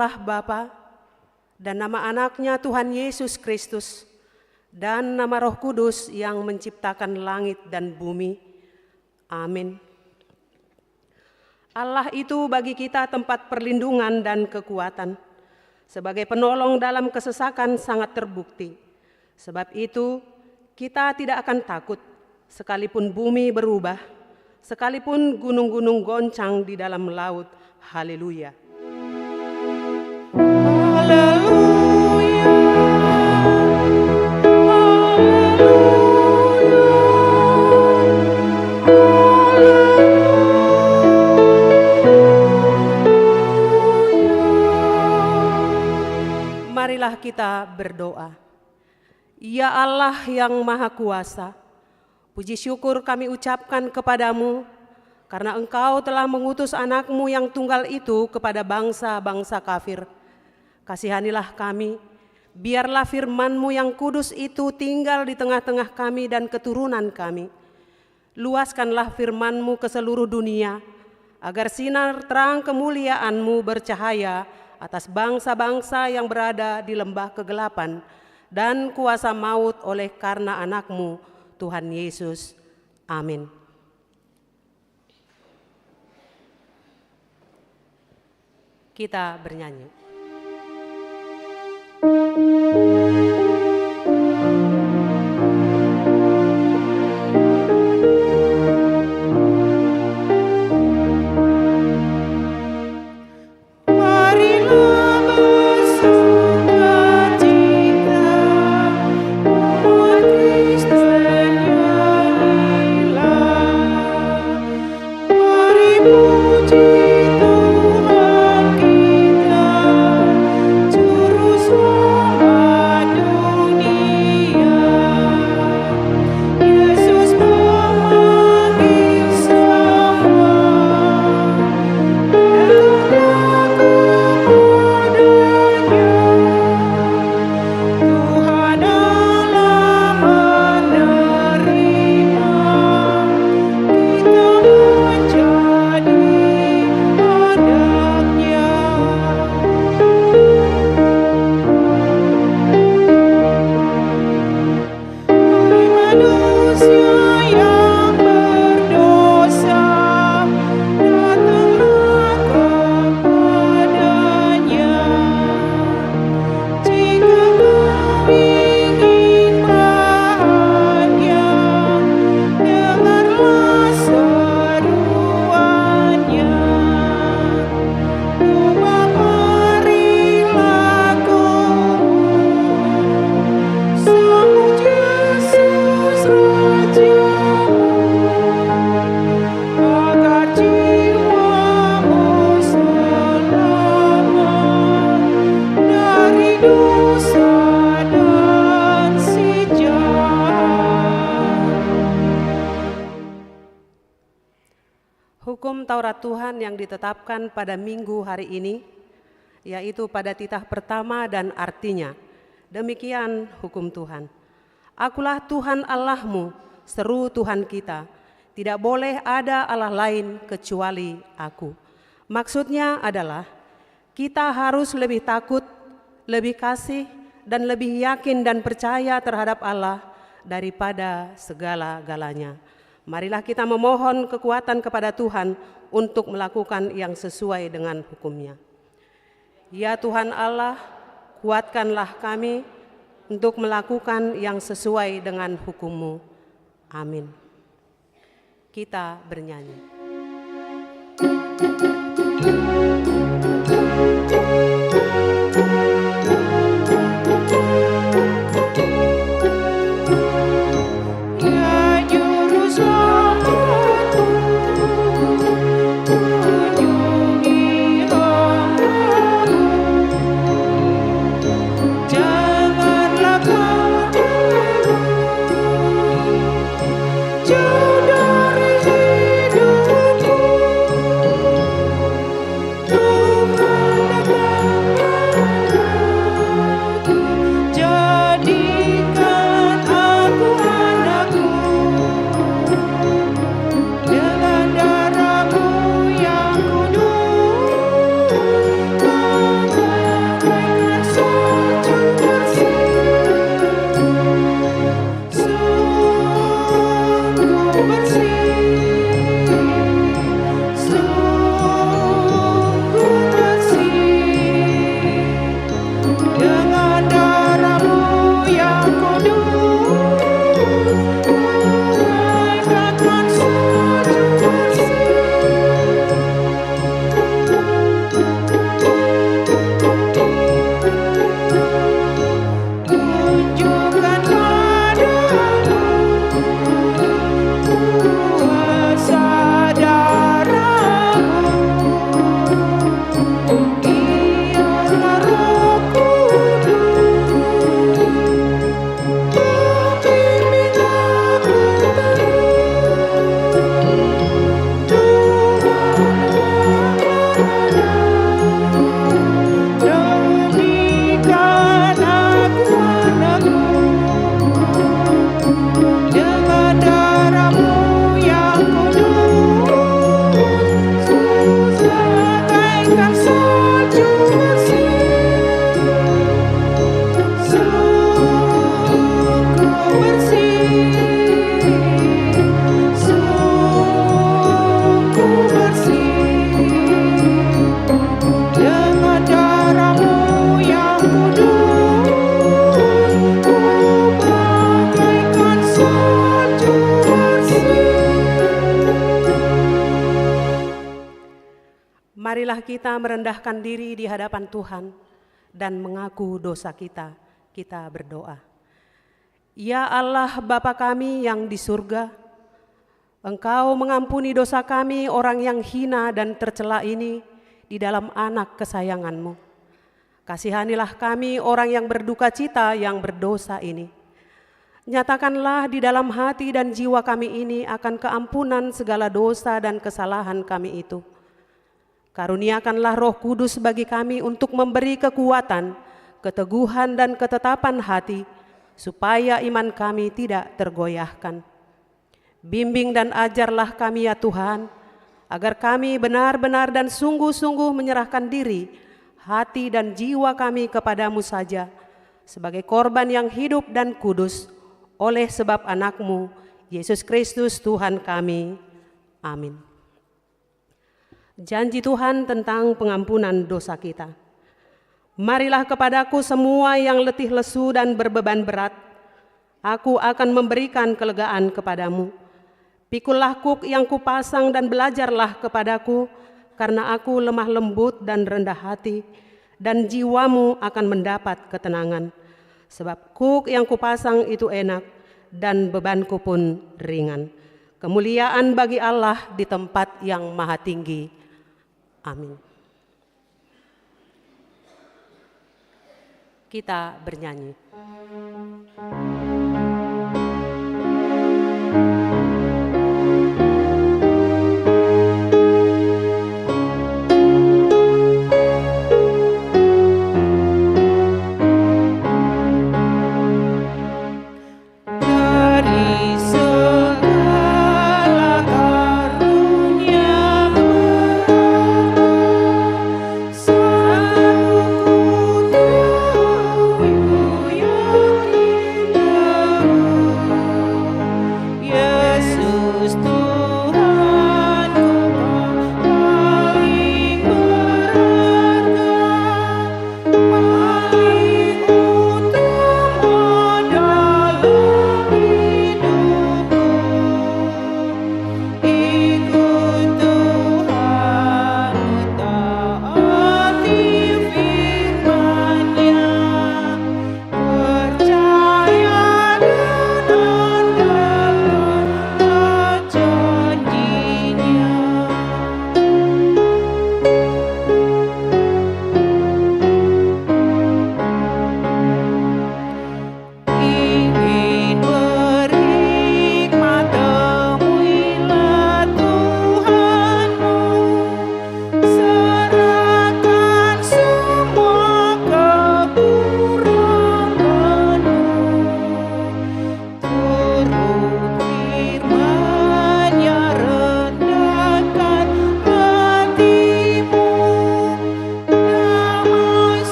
Allah Bapa dan nama anaknya Tuhan Yesus Kristus dan nama Roh Kudus yang menciptakan langit dan bumi. Amin. Allah itu bagi kita tempat perlindungan dan kekuatan. Sebagai penolong dalam kesesakan sangat terbukti. Sebab itu kita tidak akan takut sekalipun bumi berubah, sekalipun gunung-gunung goncang di dalam laut. Haleluya. Marilah kita berdoa. Ya Allah yang Maha Kuasa, puji syukur kami ucapkan kepadamu karena Engkau telah mengutus anakmu yang tunggal itu kepada bangsa-bangsa kafir. Kasihanilah kami, biarlah firman-Mu yang kudus itu tinggal di tengah-tengah kami dan keturunan kami. Luaskanlah firman-Mu ke seluruh dunia, agar sinar terang kemuliaan-Mu bercahaya atas bangsa-bangsa yang berada di lembah kegelapan dan kuasa maut oleh karena anak-Mu, Tuhan Yesus. Amin. Kita bernyanyi. Hukum Taurat Tuhan yang ditetapkan pada minggu hari ini, yaitu pada titah pertama dan artinya, demikian hukum Tuhan. Akulah Tuhan Allahmu, seru Tuhan kita, tidak boleh ada Allah lain kecuali aku. Maksudnya adalah, kita harus lebih takut, lebih kasih, dan lebih yakin dan percaya terhadap Allah daripada segala-galanya. Marilah kita memohon kekuatan kepada Tuhan untuk melakukan yang sesuai dengan hukum-Nya. Ya Tuhan Allah, kuatkanlah kami untuk melakukan yang sesuai dengan hukum-Mu. Amin. Kita bernyanyi. Jauh dari hidupku marilah kita merendahkan diri di hadapan Tuhan dan mengaku dosa kita. Kita berdoa. Ya Allah Bapa kami yang di surga, Engkau mengampuni dosa kami orang yang hina dan tercela ini di dalam anak kesayangan-Mu. Kasihanilah kami orang yang berduka cita yang berdosa ini. Nyatakanlah di dalam hati dan jiwa kami ini akan keampunan segala dosa dan kesalahan kami itu. Karuniakanlah Roh Kudus bagi kami untuk memberi kekuatan, keteguhan dan ketetapan hati, supaya iman kami tidak tergoyahkan. Bimbing dan ajarlah kami ya Tuhan, agar kami benar-benar dan sungguh-sungguh menyerahkan diri, hati dan jiwa kami kepadamu saja, sebagai korban yang hidup dan kudus, oleh sebab anak-Mu, Yesus Kristus Tuhan kami. Amin. Janji Tuhan tentang pengampunan dosa kita. Marilah kepadaku semua yang letih lesu dan berbeban berat, aku akan memberikan kelegaan kepadamu. Pikullah kuk yang kupasang dan belajarlah kepadaku, karena aku lemah lembut dan rendah hati, dan jiwamu akan mendapat ketenangan. Sebab kuk yang kupasang itu enak, dan bebanku pun ringan. Kemuliaan bagi Allah di tempat yang maha tinggi. Amin. Kita bernyanyi.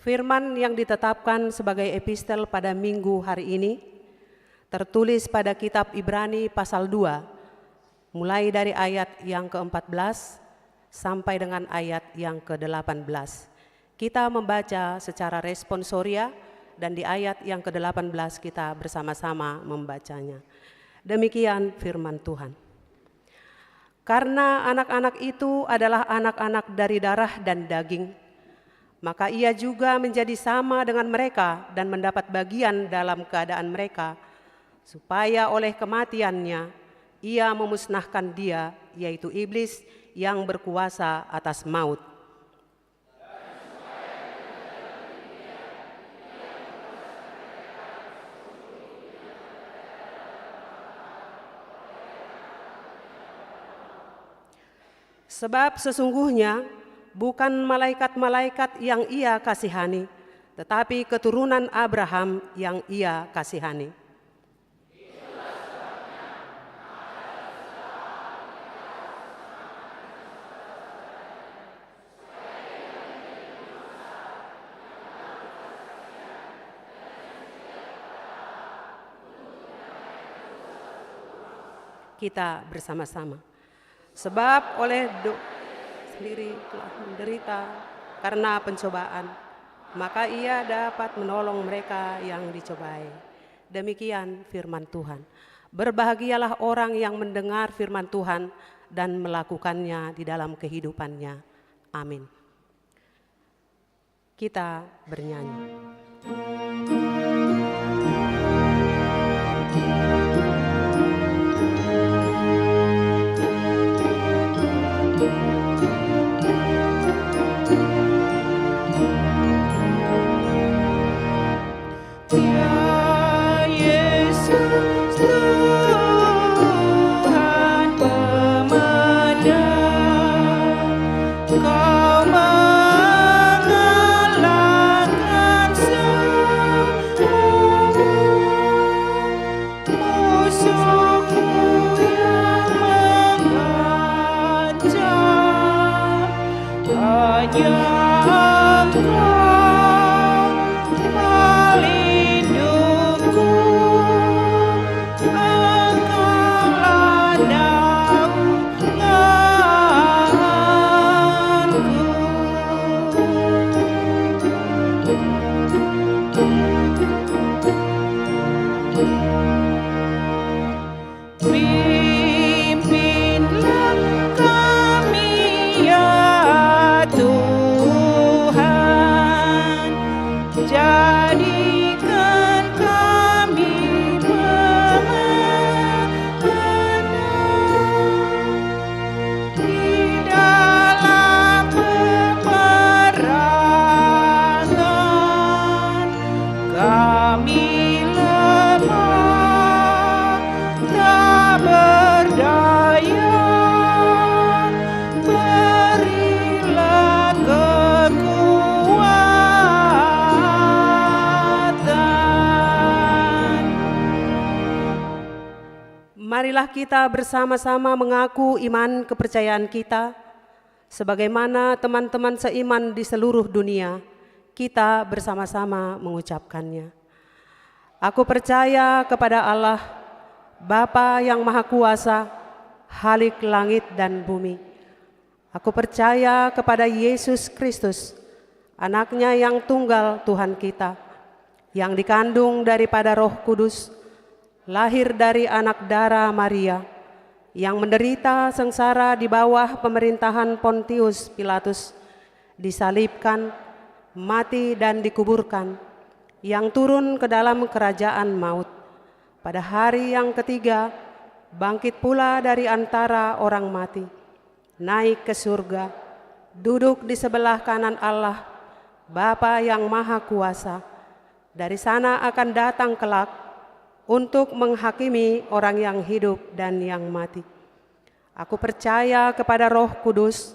Firman yang ditetapkan sebagai epistel pada minggu hari ini tertulis pada kitab Ibrani pasal 2, mulai dari ayat yang ke-14 sampai dengan ayat yang ke-18. Kita membaca secara responsoria dan di ayat yang ke-18 kita bersama-sama membacanya. Demikian firman Tuhan. Karena anak-anak itu adalah anak-anak dari darah dan daging, maka ia juga menjadi sama dengan mereka dan mendapat bagian dalam keadaan mereka, supaya oleh kematiannya ia memusnahkan dia, yaitu iblis yang berkuasa atas maut. Sebab sesungguhnya bukan malaikat-malaikat yang ia kasihani, tetapi keturunan Abraham yang ia kasihani. kita bersama-sama. Sebab oleh sendiri telah menderita karena pencobaan, maka ia dapat menolong mereka yang dicobai. Demikian firman Tuhan. Berbahagialah orang yang mendengar firman Tuhan dan melakukannya di dalam kehidupannya. Amin. Kita bernyanyi. Marilah kita bersama-sama mengaku iman kepercayaan kita, sebagaimana teman-teman seiman di seluruh dunia, kita bersama-sama mengucapkannya. Aku percaya kepada Allah, Bapa yang Maha Kuasa, Khalik langit dan bumi. Aku percaya kepada Yesus Kristus, Anaknya yang tunggal Tuhan kita, yang dikandung daripada Roh Kudus, lahir dari anak darah Maria, yang menderita sengsara di bawah pemerintahan Pontius Pilatus, disalibkan, mati dan dikuburkan, yang turun ke dalam kerajaan maut. Pada hari yang ketiga, bangkit pula dari antara orang mati, naik ke surga, duduk di sebelah kanan Allah, Bapa yang Maha Kuasa. Dari sana akan datang kelak untuk menghakimi orang yang hidup dan yang mati. Aku percaya kepada Roh Kudus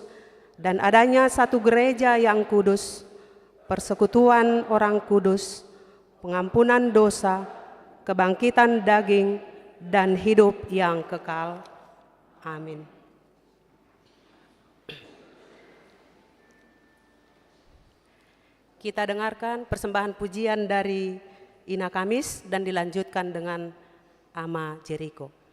dan adanya satu gereja yang kudus, persekutuan orang kudus, pengampunan dosa, kebangkitan daging, dan hidup yang kekal. Amin. Kita dengarkan persembahan pujian dari Ina Kamis dan dilanjutkan dengan Ama Jericho.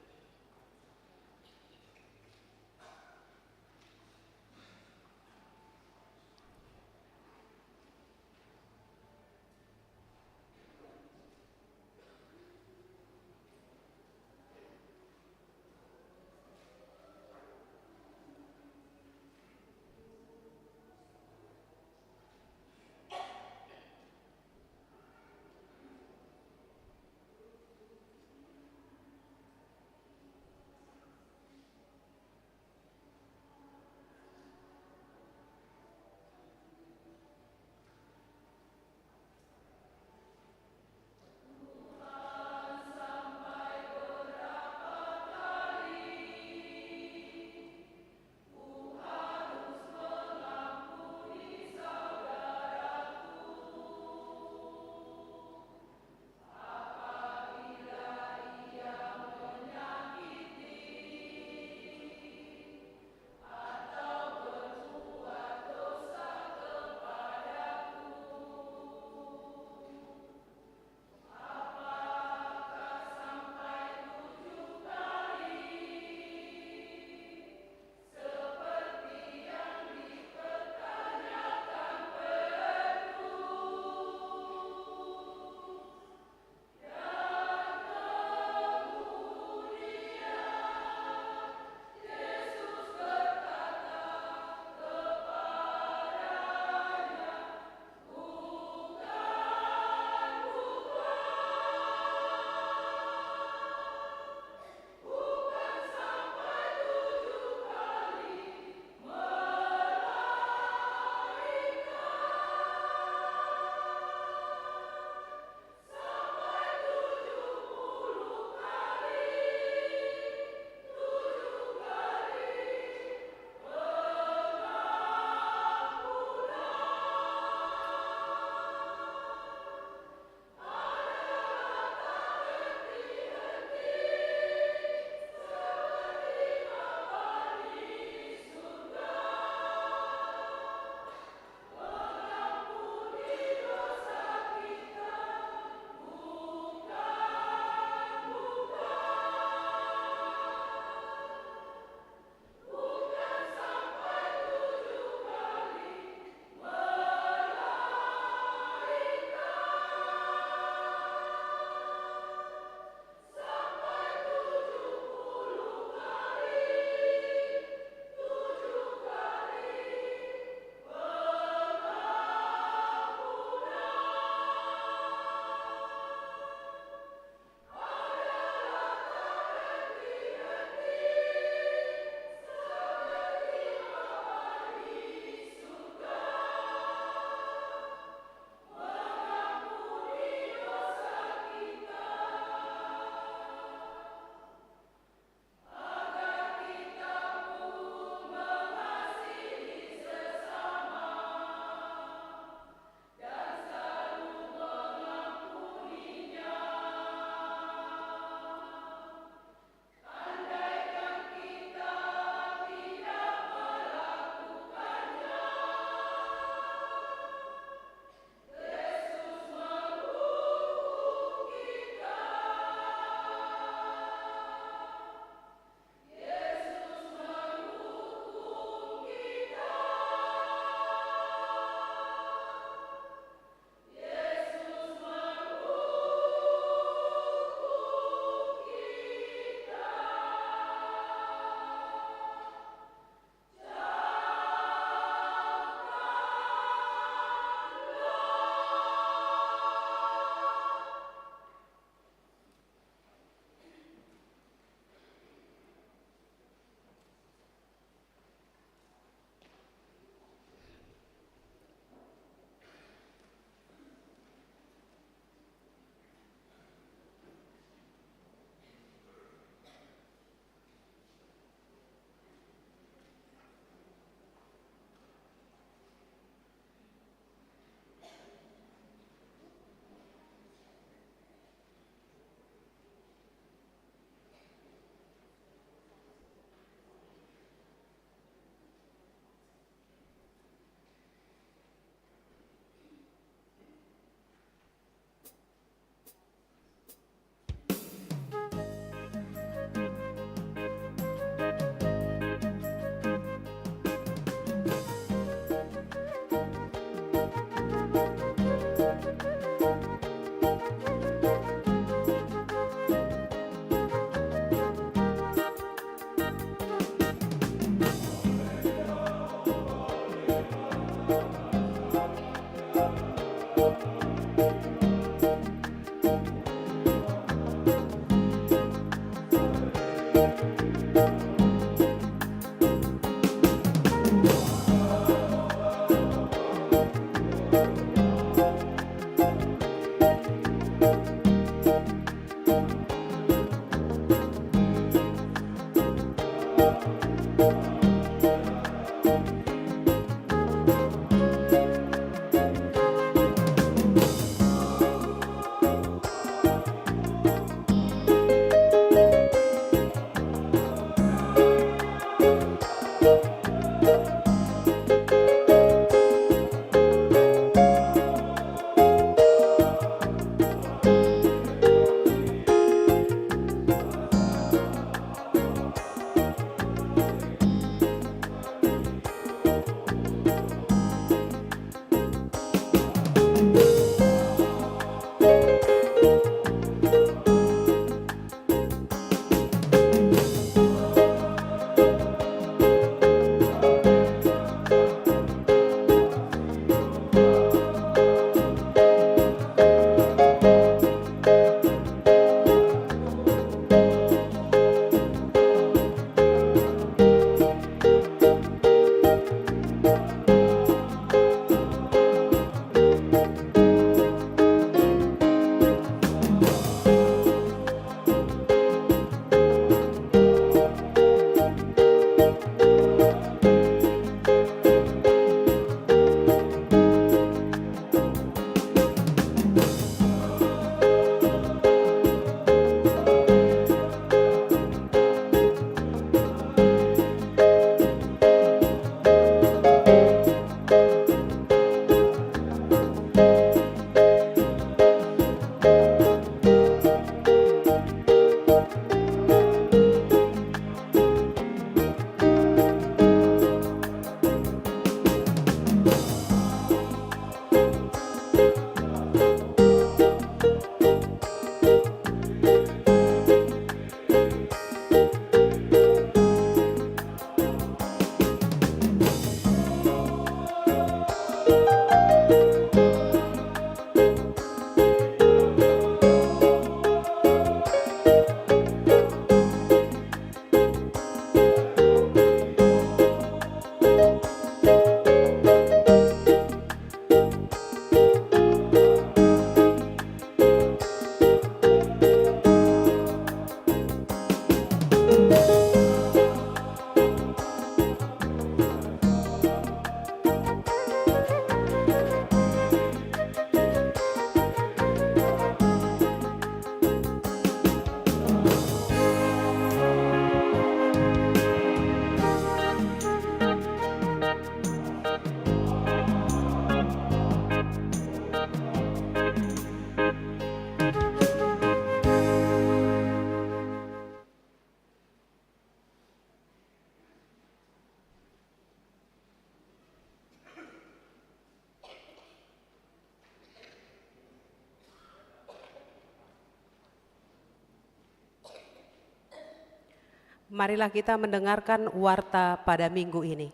Marilah kita mendengarkan warta pada minggu ini.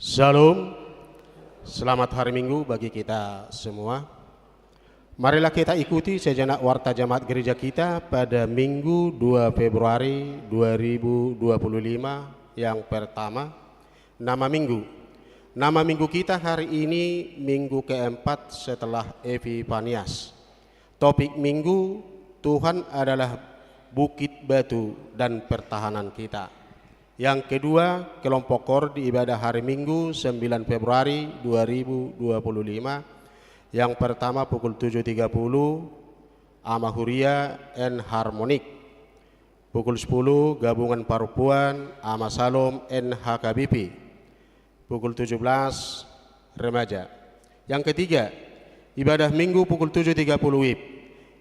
Shalom, selamat hari Minggu bagi kita semua. Marilah kita ikuti sejenak warta jemaat gereja kita pada Minggu 2 Februari 2025 yang pertama. Nama minggu. Nama minggu kita hari ini minggu keempat setelah Epifanias. Topik minggu, Tuhan adalah bukit batu dan pertahanan kita. Yang kedua, kelompok kor di ibadah hari Minggu 9 Februari 2025. Yang pertama pukul 7.30, Amahuria and Harmonik. Pukul 10, gabungan Parupuan, Ama Salom and HKBP. Pukul 17, remaja. Yang ketiga, ibadah Minggu pukul 7.30 WIB.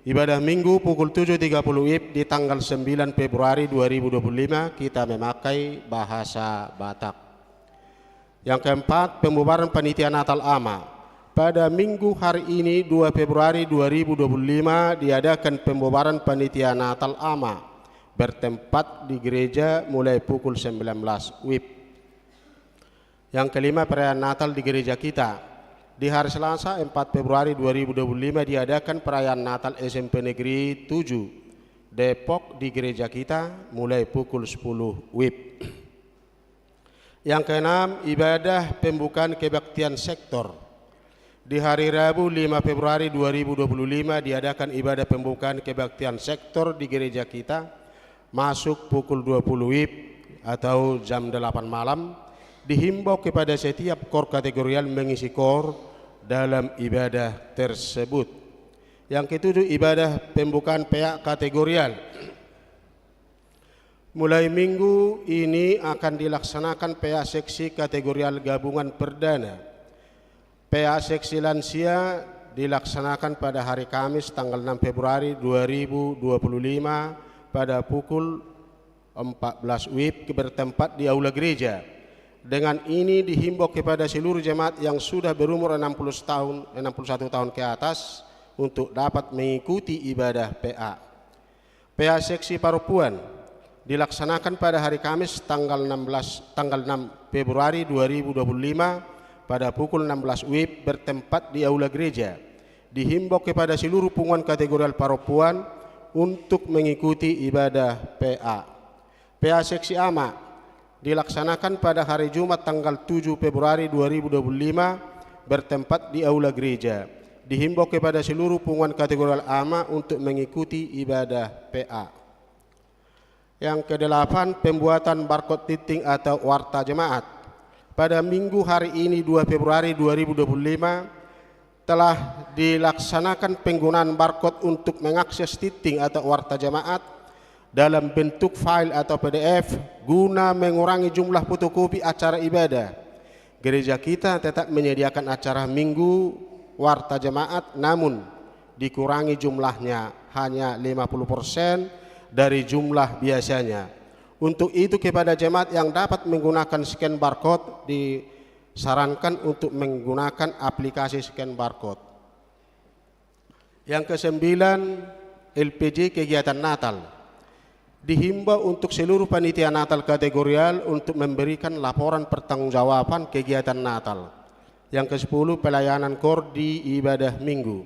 Ibadah Minggu pukul 7.30 WIB di tanggal 9 Februari 2025 kita memakai bahasa Batak. Yang keempat, pembubaran panitia Natal AMA. Pada minggu hari ini 2 Februari 2025 diadakan pembubaran panitia Natal AMA bertempat di gereja mulai pukul 19 WIB. Yang kelima, perayaan Natal di gereja kita. Di hari Selasa 4 Februari 2025 diadakan perayaan Natal SMP Negeri 7 Depok di gereja kita mulai pukul 10 WIB. Yang keenam, ibadah pembukaan kebaktian sektor. Di hari Rabu 5 Februari 2025 diadakan ibadah pembukaan kebaktian sektor di gereja kita masuk pukul 20 WIB atau jam 8 malam. Dihimbau kepada setiap kor kategorial mengisi kor dalam ibadah tersebut. Yang ketujuh, ibadah pembukaan PA kategorial. Mulai minggu ini akan dilaksanakan PA seksi kategorial gabungan perdana. PA seksi lansia dilaksanakan pada hari Kamis tanggal 6 Februari 2025 pada pukul 14 WIB bertempat di aula gereja. Dengan ini dihimbau kepada seluruh jemaat yang sudah berumur 61 tahun ke atas untuk dapat mengikuti ibadah PA. PA seksi Parupuan dilaksanakan pada hari Kamis tanggal 6 Februari 2025 pada pukul 16 WIB bertempat di aula gereja. Dihimbau kepada seluruh punggawa kategorial Parupuan untuk mengikuti ibadah PA. PA seksi AMA dilaksanakan pada hari Jumat tanggal 7 Februari 2025 bertempat di aula gereja. Dihimbau kepada seluruh punggawa kategorial AMA untuk mengikuti ibadah PA. Yang kedelapan, pembuatan barcode titik atau warta jemaat. Pada minggu hari ini 2 Februari 2025 telah dilaksanakan penggunaan barcode untuk mengakses titik atau warta jemaat dalam bentuk file atau PDF guna mengurangi jumlah fotokopi acara ibadah. Gereja kita tetap menyediakan acara minggu warta jemaat, namun dikurangi jumlahnya hanya 50% dari jumlah biasanya. Untuk itu kepada jemaat yang dapat menggunakan scan barcode disarankan untuk menggunakan aplikasi scan barcode. Yang kesembilan, LPJ kegiatan Natal. Dihimbau untuk seluruh panitia Natal kategorial untuk memberikan laporan pertanggungjawaban kegiatan Natal. Yang ke-10, pelayanan kor di ibadah minggu.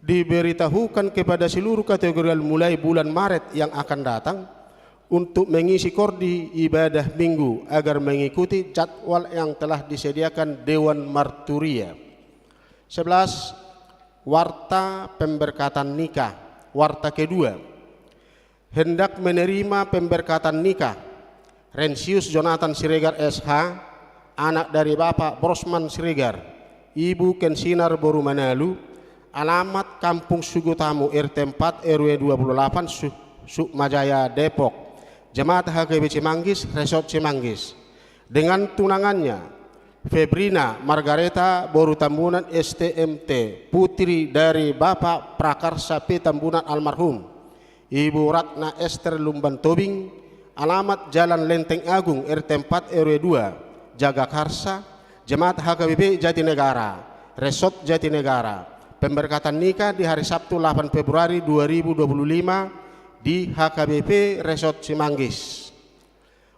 Diberitahukan kepada seluruh kategorial mulai bulan Maret yang akan datang untuk mengisi kor di ibadah minggu agar mengikuti jadwal yang telah disediakan Dewan Marturia. 11, warta pemberkatan nikah. Warta kedua, hendak menerima pemberkatan nikah Rensius Jonathan Siregar SH, anak dari Bapak Brosman Siregar, Ibu Kensinar Boru Manalu, alamat Kampung Sugutamu RT 4 RW 28 Sukmajaya Depok, Jemaat HKB Cimanggis, Resort Cimanggis, dengan tunangannya Febrina Margareta Boru Tambunan STMT, putri dari Bapak Prakarsa P Tambunan almarhum, Ibu Ratna Esther Lumban Tobing, alamat Jalan Lenteng Agung RT 4 RW 2 Jagakarsa, Jemaat HKBP Jatinegara, Resort Jatinegara. Pemberkatan nikah di hari Sabtu 8 Februari 2025 di HKBP Resort Cimanggis.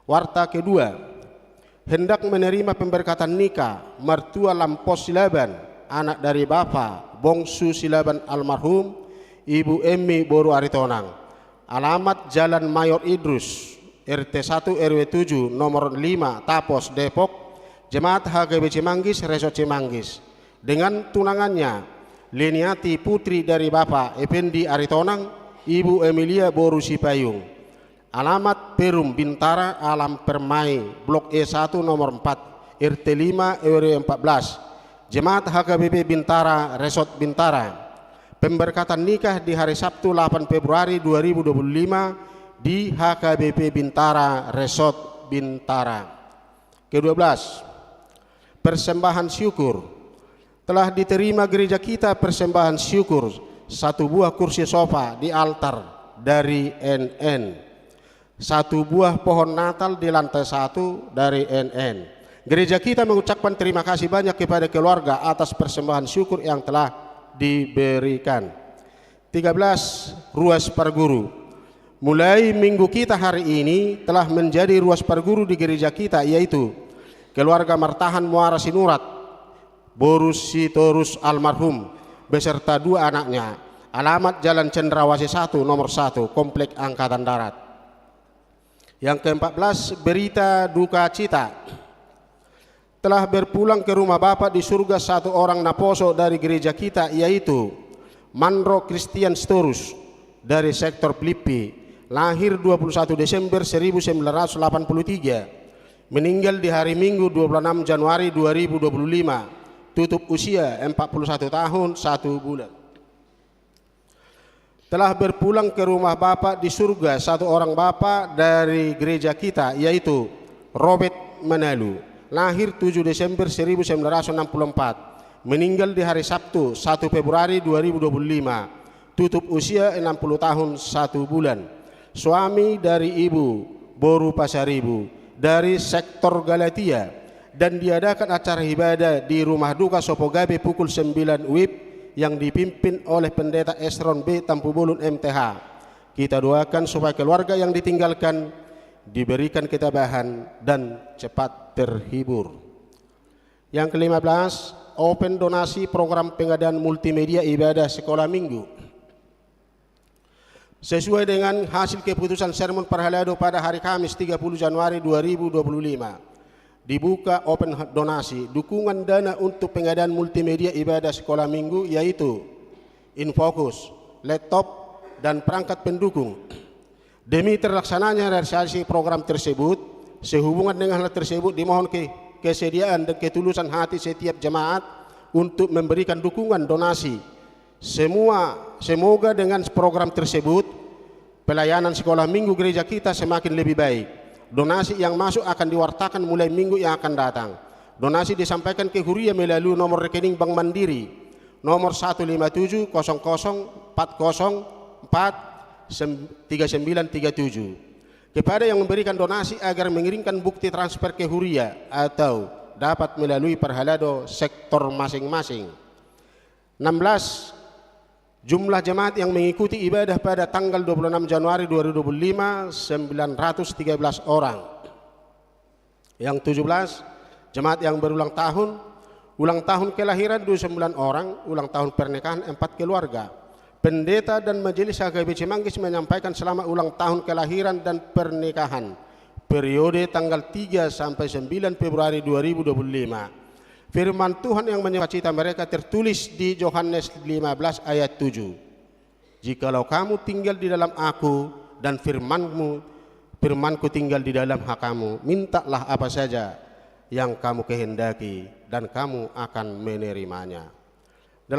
Warta kedua, hendak menerima pemberkatan nikah mertua Lampos Silaban, anak dari Bapak Bongsu Silaban almarhum, Ibu Emmi Boru Aritonang, alamat Jalan Mayor Idrus RT 1 RW 7 nomor 5 Tapos Depok, Jemaat HKB Cimanggis Resort Cimanggis, dengan tunangannya Leniati putri dari Bapak Effendi Aritonang, Ibu Emilia Boru Sipayung, alamat Perum Bintara Alam Permai Blok E1 nomor 4 RT 5 RW 14, Jemaat HKBP Bintara Resort Bintara. Pemberkatan nikah di hari Sabtu 8 Februari 2025 di HKBP Bintara Resort Bintara. Ke-12, persembahan syukur. Telah diterima gereja kita persembahan syukur 1 buah kursi sofa di altar dari NN, 1 buah pohon Natal di lantai 1 dari NN. Gereja kita mengucapkan terima kasih banyak kepada keluarga atas persembahan syukur yang telah diberikan. 13, ruas parguru. Mulai minggu kita hari ini telah menjadi ruas parguru di gereja kita, yaitu keluarga Martahan Muara Sinurat Borus Sitorus almarhum beserta 2 anaknya, alamat Jalan Cendrawasih 1 nomor 1 Komplek Angkatan Darat. Yang ke-14, berita duka cita. Telah berpulang ke rumah Bapak di surga 1 orang naposo dari gereja kita, yaitu Mandro Christian Storus dari sektor Filippi, lahir 21 Desember 1983, meninggal di hari Minggu 26 Januari 2025, tutup usia 41 tahun 1 bulan. Telah berpulang ke rumah Bapak di surga 1 orang Bapak dari gereja kita, yaitu Robert Manalu, lahir 7 Desember 1964, meninggal di hari Sabtu 1 Februari 2025, tutup usia 60 tahun 1 bulan, suami dari Ibu Boru Pasaribu dari sektor Galatia, dan diadakan acara ibadah di rumah duka Sopogabe pukul 9 WIB yang dipimpin oleh Pendeta Esron B. Tampubulun MTH. Kita doakan supaya keluarga yang ditinggalkan diberikan ketabahan dan cepat terhibur. Yang ke-15, open donasi program pengadaan multimedia ibadah sekolah minggu. Sesuai dengan hasil keputusan sermon Perhalado pada hari Kamis 30 Januari 2025, dibuka open donasi dukungan dana untuk pengadaan multimedia ibadah sekolah minggu, yaitu infocus, laptop, dan perangkat pendukung. Demi terlaksananya realisasi program tersebut, sehubungan dengan hal tersebut dimohon kesediaan dan ketulusan hati setiap jemaat untuk memberikan dukungan donasi. Semoga dengan program tersebut pelayanan sekolah minggu gereja kita semakin lebih baik. Donasi yang masuk akan diwartakan mulai minggu yang akan datang. Donasi disampaikan ke Huria melalui nomor rekening Bank Mandiri nomor 157-004-3937 kepada yang memberikan donasi agar mengirimkan bukti transfer ke Huria atau dapat melalui Perhalado sektor masing-masing. 16. Jumlah jemaat yang mengikuti ibadah pada tanggal 26 Januari 2025 913 orang. Yang 17, jemaat yang berulang tahun kelahiran 29 orang, ulang tahun pernikahan 4 keluarga. Pendeta dan Majelis HKBP Cimanggis menyampaikan selamat ulang tahun kelahiran dan pernikahan periode tanggal 3 sampai 9 Februari 2025. Firman Tuhan yang menyukacita mereka tertulis di Yohanes 15 ayat 7. Jikalau kamu tinggal di dalam aku dan firmanku tinggal di dalam kamu, mintalah apa saja yang kamu kehendaki dan kamu akan menerimanya. 18.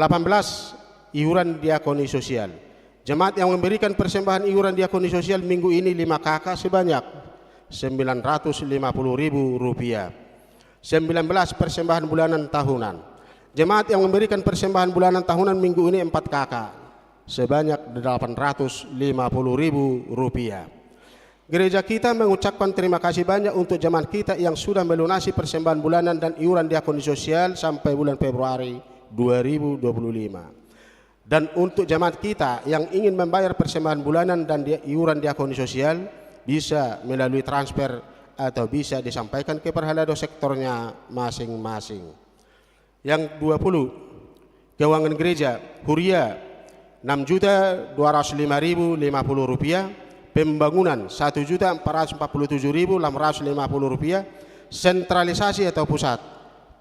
Iuran diakoni sosial. Jemaat yang memberikan persembahan iuran diakoni sosial minggu ini 5 KK sebanyak Rp950.000. 19 persembahan bulanan tahunan. Jemaat yang memberikan persembahan bulanan tahunan minggu ini 4 KK sebanyak Rp850.000. Gereja kita mengucapkan terima kasih banyak untuk jemaat kita yang sudah melunasi persembahan bulanan dan iuran diakoni sosial sampai bulan Februari 2025. Dan untuk jemaat kita yang ingin membayar persembahan bulanan dan iuran diakoni sosial bisa melalui transfer atau bisa disampaikan ke Perhalado sektornya masing-masing. Yang 20, keuangan gereja Huria Rp6.205.050, pembangunan Rp1.447.650, sentralisasi atau pusat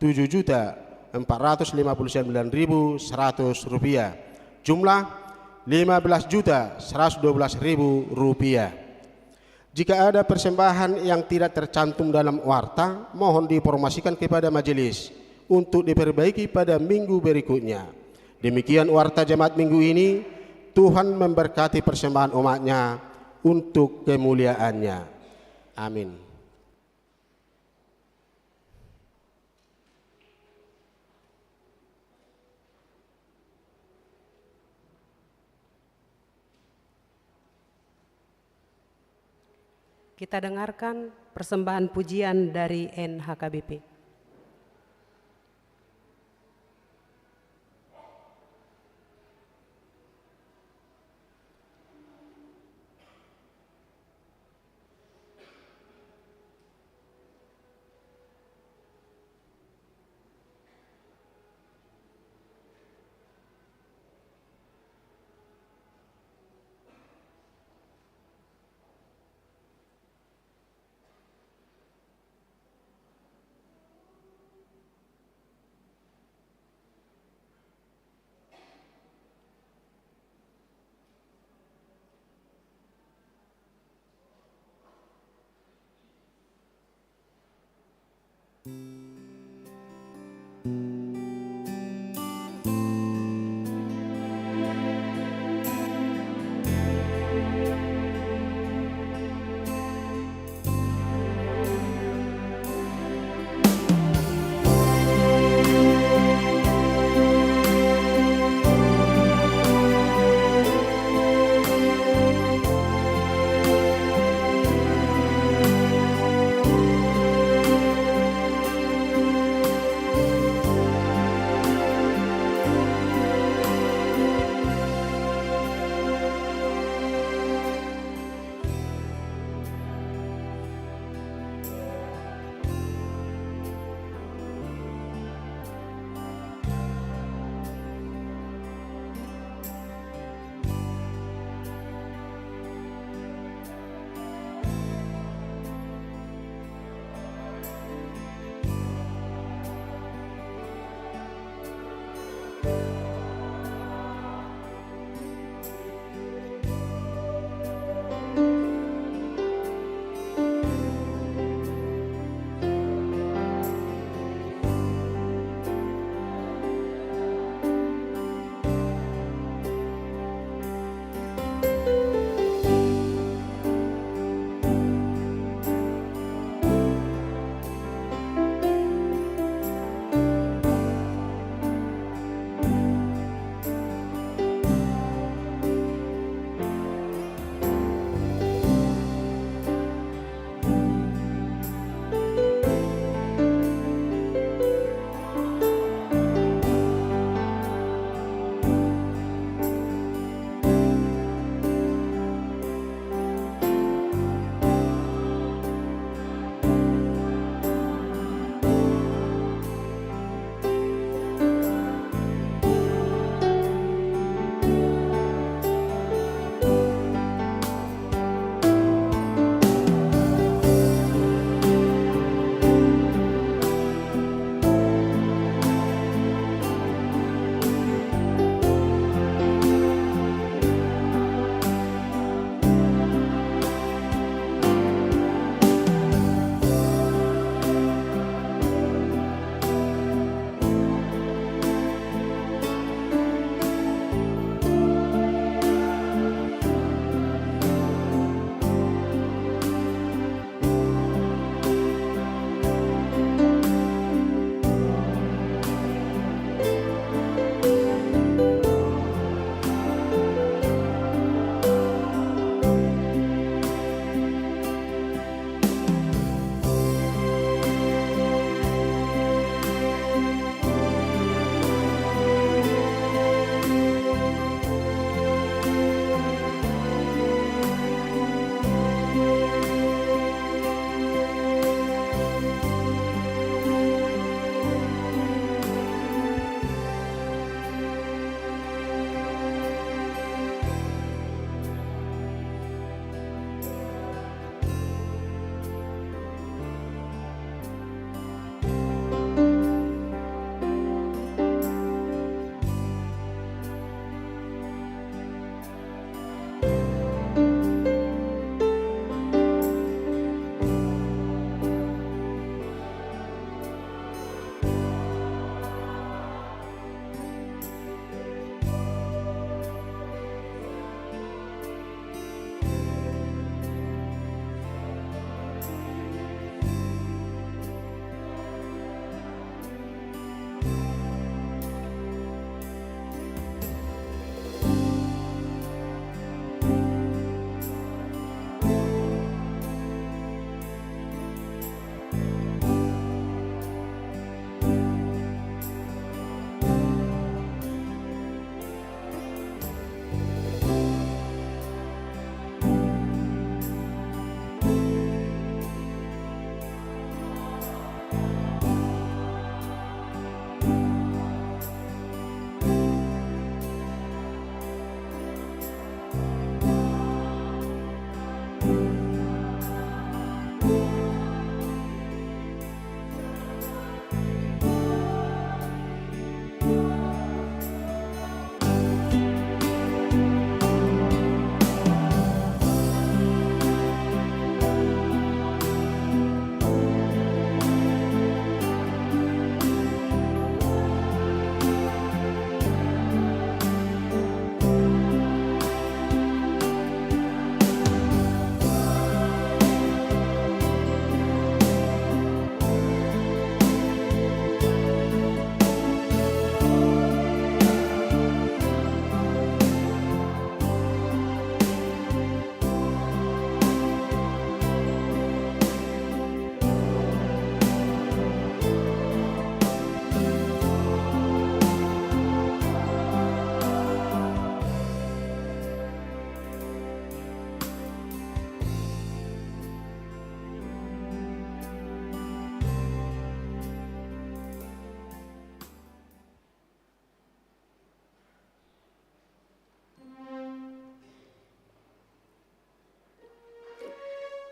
Rp7.459.100, jumlah Rp15.112.000. Jika ada persembahan yang tidak tercantum dalam warta, mohon diinformasikan kepada majelis untuk diperbaiki pada minggu berikutnya. Demikian warta jemaat minggu ini. Tuhan memberkati persembahan umatnya untuk kemuliaannya. Amin. Kita dengarkan persembahan pujian dari NHKBP.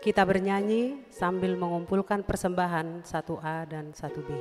Kita bernyanyi sambil mengumpulkan persembahan 1A dan 1B.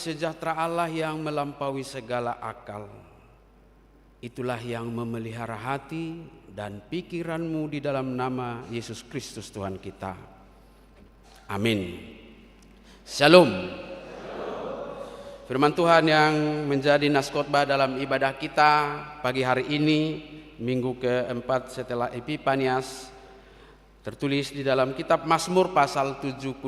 sejahtera Allah yang melampaui segala akal. Itulah yang memelihara hati dan pikiranmu di dalam nama Yesus Kristus Tuhan kita. Amin. Shalom. Firman Tuhan yang menjadi nas khotbah dalam ibadah kita pagi hari ini, minggu keempat setelah Epifanias, tertulis di dalam kitab Mazmur pasal 71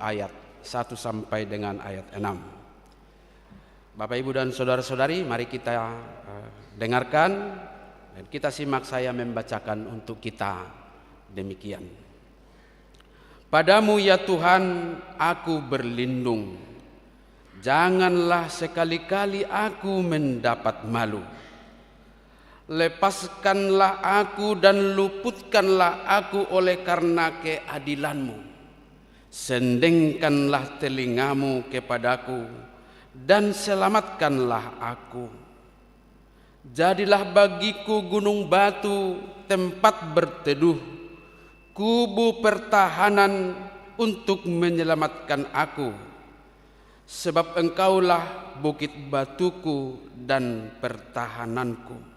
ayat 1 sampai dengan ayat 6. Bapak, Ibu, dan saudara-saudari, mari kita dengarkan dan kita simak saya membacakan untuk kita demikian. Padamu ya Tuhan aku berlindung, janganlah sekali-kali aku mendapat malu. Lepaskanlah aku dan luputkanlah aku oleh karena keadilan-Mu. Sendengkanlah telingamu kepadaku dan selamatkanlah aku. Jadilah bagiku gunung batu, tempat berteduh, kubu pertahanan untuk menyelamatkan aku. Sebab Engkaulah bukit batuku dan pertahananku.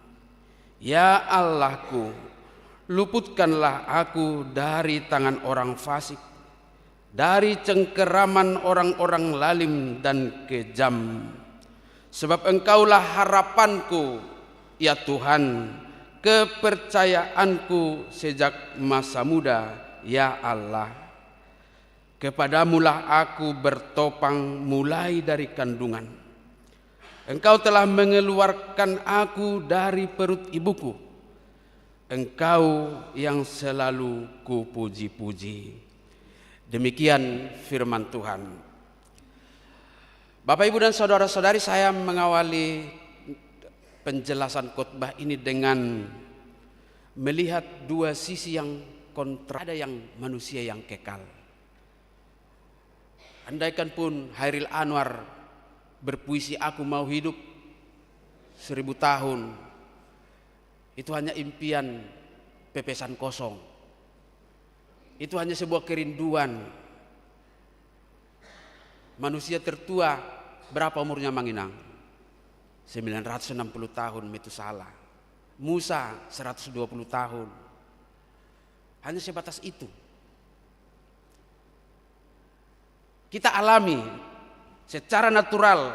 Ya Allahku, luputkanlah aku dari tangan orang fasik, dari cengkeraman orang-orang lalim dan kejam. Sebab Engkaulah harapanku, ya Tuhan, kepercayaanku sejak masa muda, ya Allah. Kepadamulah aku bertopang mulai dari kandungan. Engkau telah mengeluarkan aku dari perut ibuku. Engkau yang selalu kupuji-puji. Demikian firman Tuhan. Bapak, Ibu, dan saudara-saudari, saya mengawali penjelasan khotbah ini dengan melihat dua sisi yang kontra. Ada yang manusia yang kekal. Andaikan pun Hairil Anwar berpuisi aku mau hidup 1000 tahun, itu hanya impian pepesan kosong. Itu hanya sebuah kerinduan. Manusia tertua berapa umurnya Manginang? 960 tahun Metusala. Musa 120 tahun. Hanya sebatas itu. Kita alami secara natural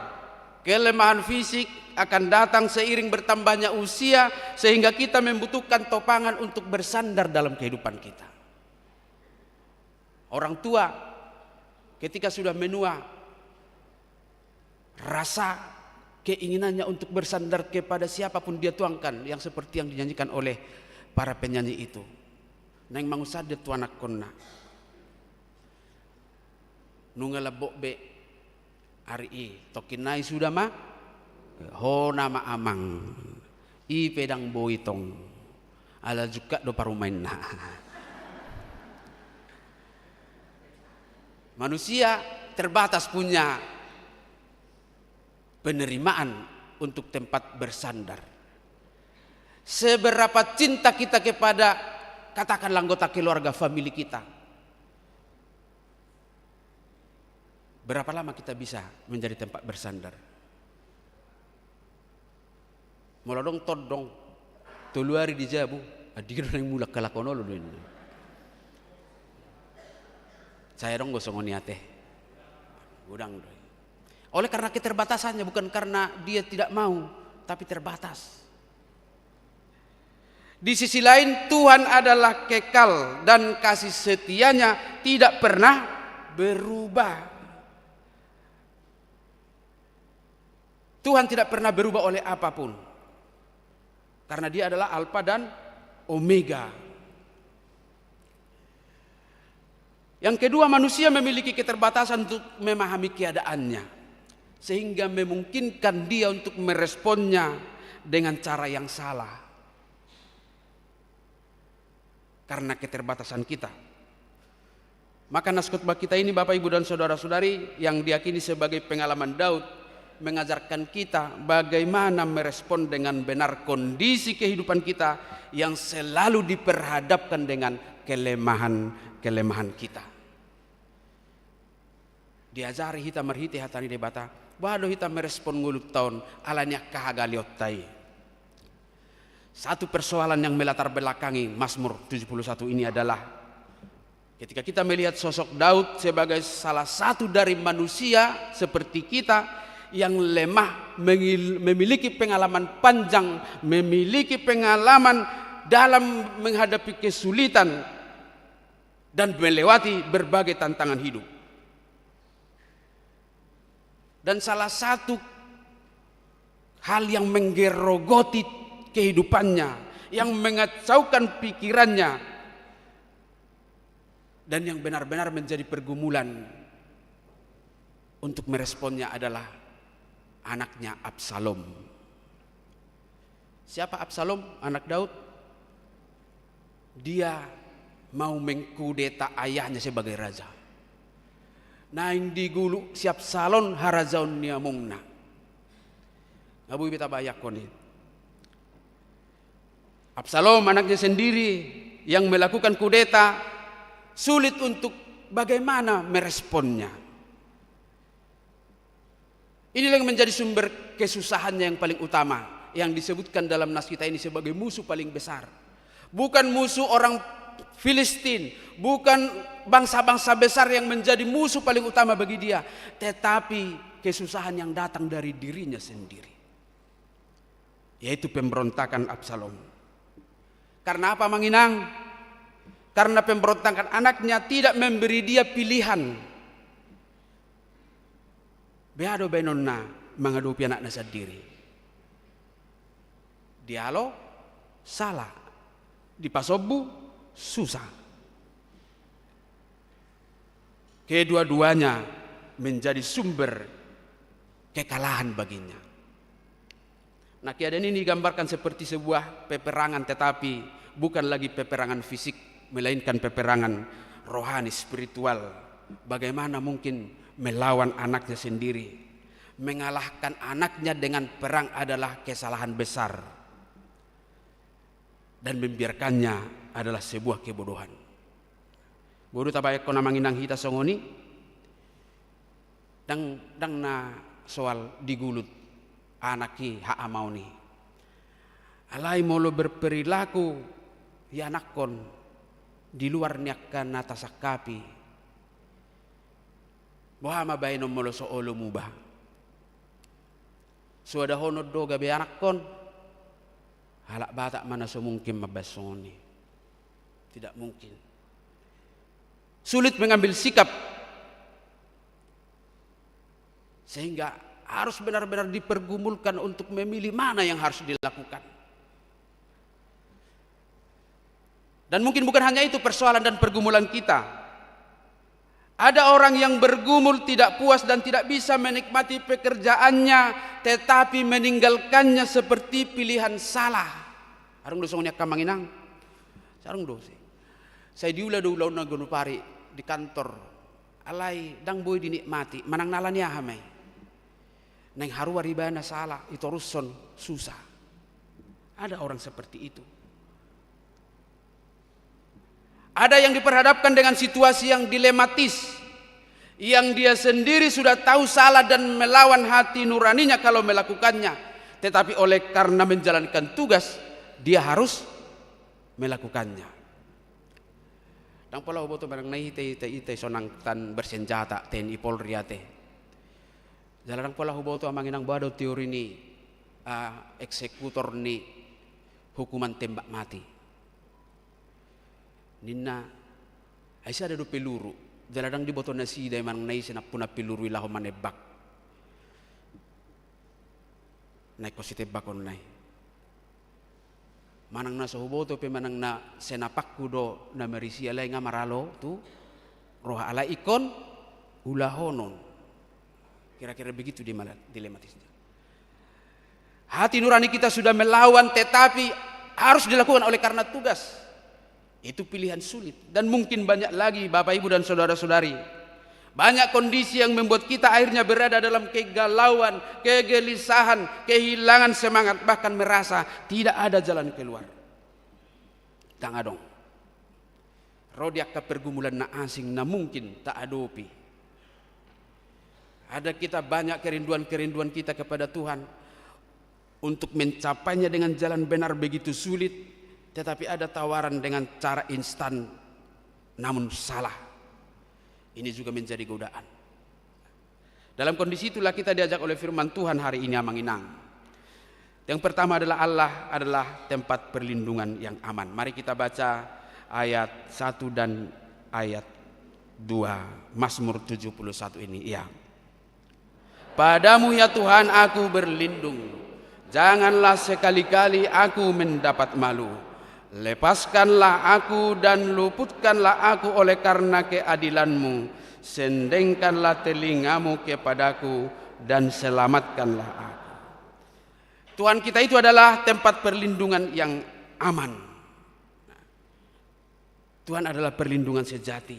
kelemahan fisik akan datang seiring bertambahnya usia, sehingga kita membutuhkan topangan untuk bersandar dalam kehidupan kita. Orang tua ketika sudah menua, rasa keinginannya untuk bersandar kepada siapapun dia tuangkan, yang seperti yang dinyanyikan oleh para penyanyi itu. Neng mangusade tuanak konna nungala bokbe ari tokinai sudah mah ho nama amang i pedang boitong ala juga do parumainna. Manusia terbatas punya penerimaan untuk tempat bersandar. Seberapa cinta kita kepada katakanlah anggota keluarga famili kita, berapa lama kita bisa menjadi tempat bersandar? Molodong todong tuluari di jabu adir nang mulak kalakonolo ini. Saya dong gosong niate. Gudang doi. Oleh karena keterbatasannya, bukan karena dia tidak mau, tapi terbatas. Di sisi lain Tuhan adalah kekal dan kasih setianya tidak pernah berubah. Tuhan tidak pernah berubah oleh apapun. Karena dia adalah Alfa dan Omega. Yang kedua, manusia memiliki keterbatasan untuk memahami keadaannya, sehingga memungkinkan dia untuk meresponnya dengan cara yang salah. Karena keterbatasan kita. Maka nas khotbah kita ini, Bapak, Ibu, dan saudara-saudari, yang diyakini sebagai pengalaman Daud, mengajarkan kita bagaimana merespon dengan benar kondisi kehidupan kita yang selalu diperhadapkan dengan kelemahan-kelemahan kita. Diajari hita merhiti hatani debata. Bado hita merespon ngulut tahun alanya kahagaliottai. Satu persoalan yang melatar belakangi Mazmur 71 ini adalah ketika kita melihat sosok Daud sebagai salah satu dari manusia seperti kita yang lemah, memiliki pengalaman panjang, memiliki pengalaman dalam menghadapi kesulitan dan melewati berbagai tantangan hidup. Dan salah satu hal yang menggerogoti kehidupannya, yang mengacaukan pikirannya, dan yang benar-benar menjadi pergumulan untuk meresponnya adalah anaknya Absalom. Siapa Absalom? Anak Daud. Dia mau mengkudeta ayahnya sebagai raja. Naing digulu siap salon harazaun niamungna. Ngabu beta bayak koni. Absalom anaknya sendiri yang melakukan kudeta, sulit untuk bagaimana meresponnya. Inilah yang menjadi sumber kesusahannya yang paling utama, yang disebutkan dalam nas kita ini sebagai musuh paling besar. Bukan musuh orang Filistin, bukan bangsa-bangsa besar yang menjadi musuh paling utama bagi dia, tetapi kesusahan yang datang dari dirinya sendiri, yaitu pemberontakan Absalom. Karena apa Manginang? Karena pemberontakan anaknya tidak memberi dia pilihan. Beado benonna menghadapi anaknya sendiri. Dialo salah, dipasobu susah. Kedua-duanya menjadi sumber kekalahan baginya. Nah, keadaan ini digambarkan seperti sebuah peperangan, tetapi bukan lagi peperangan fisik, melainkan peperangan rohani, spiritual. Bagaimana mungkin melawan anaknya sendiri? Mengalahkan anaknya dengan perang adalah kesalahan besar, dan membiarkannya adalah sebuah kebodohan. Bodoh tabayak ko na manginang hita songoni dang na soal digulut anaki haamau ni. Alai molo berperilaku ya anakon di luar niakan natasakapi. Bahama bainom molo soolo mubah. Suada honod do gabe anakon halak batak mana semungkin mabasoni. Tidak mungkin. Sulit mengambil sikap, sehingga harus benar-benar dipergumulkan untuk memilih mana yang harus dilakukan. Dan mungkin bukan hanya itu persoalan dan pergumulan kita. Ada orang yang bergumul tidak puas dan tidak bisa menikmati pekerjaannya, tetapi meninggalkannya seperti pilihan salah. Arung dosongnya kamanginang. Sarung dosi. Saya diulah-ulah na gunupari di kantor. Alai dang boy dinikmati, manang nalan ya hamay. Neng haruwa ribana salah, itu ruson susah. Ada orang seperti itu. Ada yang diperhadapkan dengan situasi yang dilematis, yang dia sendiri sudah tahu salah dan melawan hati nuraninya kalau melakukannya, tetapi oleh karena menjalankan tugas dia harus melakukannya. Dang pala boto barang nai ite sonang tan bersenjata TNI Polri ate. Jalan pala boto amanginang bado teori ni eksekutor ni hukuman tembak mati. Ninna aisa ada do peluru. Jaladang di boto nasi dai manang nai senap puna peluru ilahu manebak. Nai kosite bakon nai. Manang na sahuboto pe manang na senapakku do na merisi alai ngamaralo tu roha alai ikon ulahonon. Kira-kira begitu dilematisnya. Hati nurani kita sudah melawan, tetapi harus dilakukan oleh karena tugas. Itu pilihan sulit, dan mungkin banyak lagi Bapak Ibu dan saudara-saudari. Banyak kondisi yang membuat kita akhirnya berada dalam kegalauan, kegelisahan, kehilangan semangat, bahkan merasa tidak ada jalan keluar. Tang adong. Rodiak ka pergumulan na asing na mungkin tak adopi. Ada kita banyak kerinduan-kerinduan kita kepada Tuhan. Untuk mencapainya dengan jalan benar begitu sulit. Tetapi ada tawaran dengan cara instan namun salah. Ini juga menjadi godaan. Dalam kondisi itulah kita diajak oleh firman Tuhan hari ini Amanginang. Yang pertama adalah Allah adalah tempat perlindungan yang aman. Mari kita baca ayat 1 dan ayat 2 Mazmur 71 ini. Ya. Padamu ya Tuhan aku berlindung, janganlah sekali-kali aku mendapat malu. Lepaskanlah aku dan luputkanlah aku oleh karena keadilan-Mu. Sendengkanlah telingamu kepadaku dan selamatkanlah aku. Tuhan kita itu adalah tempat perlindungan yang aman. Tuhan adalah perlindungan sejati.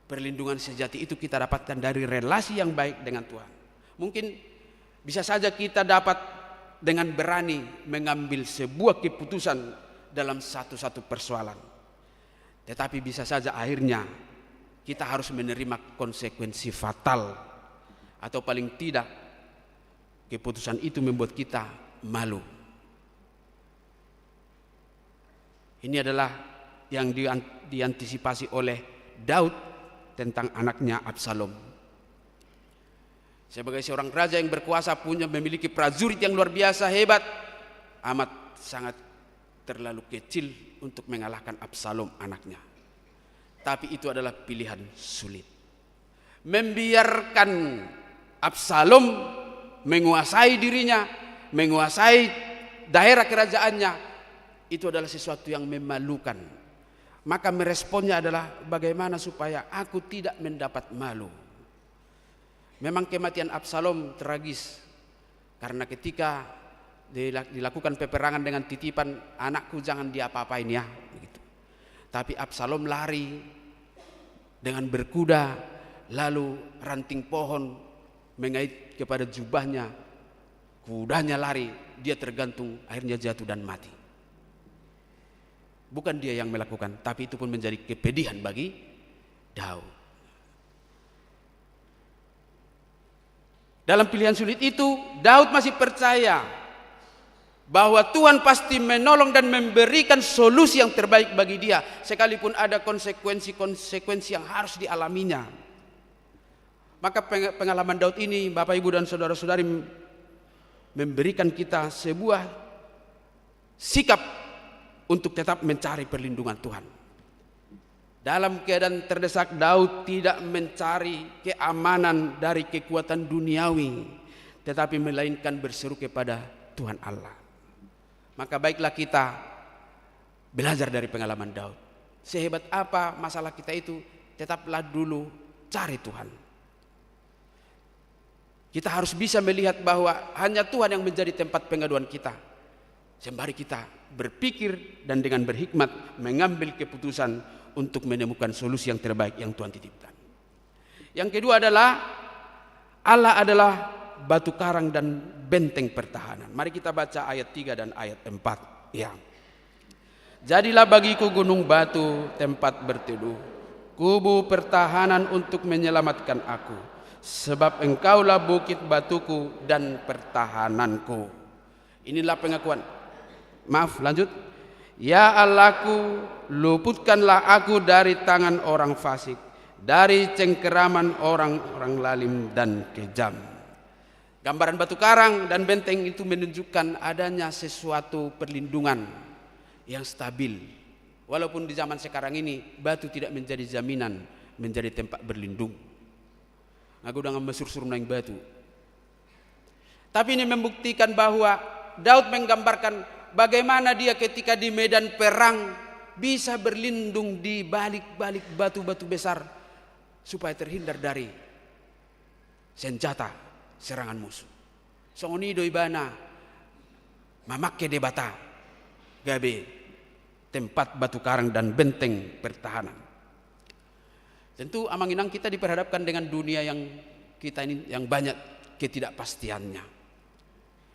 Perlindungan sejati itu kita dapatkan dari relasi yang baik dengan Tuhan. Mungkin bisa saja kita dapat dengan berani mengambil sebuah keputusan dalam satu-satu persoalan. Tetapi bisa saja akhirnya kita harus menerima konsekuensi fatal. Atau paling tidak keputusan itu membuat kita malu. Ini adalah yang diantisipasi oleh Daud tentang anaknya Absalom. Sebagai seorang raja yang berkuasa memiliki prajurit yang luar biasa hebat, amat sangat terlalu kecil untuk mengalahkan Absalom anaknya. Tapi itu adalah pilihan sulit. Membiarkan Absalom menguasai dirinya, menguasai daerah kerajaannya, itu adalah sesuatu yang memalukan. Maka meresponnya adalah bagaimana supaya aku tidak mendapat malu. Memang kematian Absalom tragis. Karena ketika dilakukan peperangan dengan titipan, anakku jangan diapa-apain ya. Begitu. Tapi Absalom lari dengan berkuda, lalu ranting pohon mengait kepada jubahnya. Kudanya lari, dia tergantung, akhirnya jatuh dan mati. Bukan dia yang melakukan, tapi itu pun menjadi kepedihan bagi Daud. Dalam pilihan sulit itu, Daud masih percaya bahwa Tuhan pasti menolong dan memberikan solusi yang terbaik bagi dia, sekalipun ada konsekuensi-konsekuensi yang harus dialaminya. Maka pengalaman Daud ini, Bapak Ibu dan saudara-saudari, memberikan kita sebuah sikap untuk tetap mencari perlindungan Tuhan. Dalam keadaan terdesak, Daud tidak mencari keamanan dari kekuatan duniawi, tetapi melainkan berseru kepada Tuhan Allah. Maka baiklah kita belajar dari pengalaman Daud. Sehebat apa masalah kita itu, tetaplah dulu cari Tuhan. Kita harus bisa melihat bahwa hanya Tuhan yang menjadi tempat pengaduan kita. Sembari kita berpikir dan dengan berhikmat mengambil keputusan untuk menemukan solusi yang terbaik yang Tuhan titipkan. Yang kedua adalah Allah adalah batu karang dan benteng pertahanan. Mari kita baca ayat 3 dan ayat 4. Ya. Jadilah bagiku gunung batu tempat berteduh, kubu pertahanan untuk menyelamatkan aku, sebab engkaulah bukit batuku dan pertahananku. Inilah pengakuan. Maaf, lanjut. Ya Allahku, luputkanlah aku dari tangan orang fasik, dari cengkeraman orang-orang lalim dan kejam. Gambaran batu karang dan benteng itu menunjukkan adanya sesuatu perlindungan yang stabil. Walaupun di zaman sekarang ini batu tidak menjadi jaminan menjadi tempat berlindung. Aku udah ngambil naik batu. Tapi ini membuktikan bahwa Daud menggambarkan bagaimana dia ketika di medan perang bisa berlindung di balik-balik batu-batu besar supaya terhindar dari senjata serangan musuh. Songoni doibana mamakke debata gabe tempat batu karang dan benteng pertahanan. Tentu Amanginang kita diperhadapkan dengan dunia yang kita ini yang banyak ketidakpastiannya.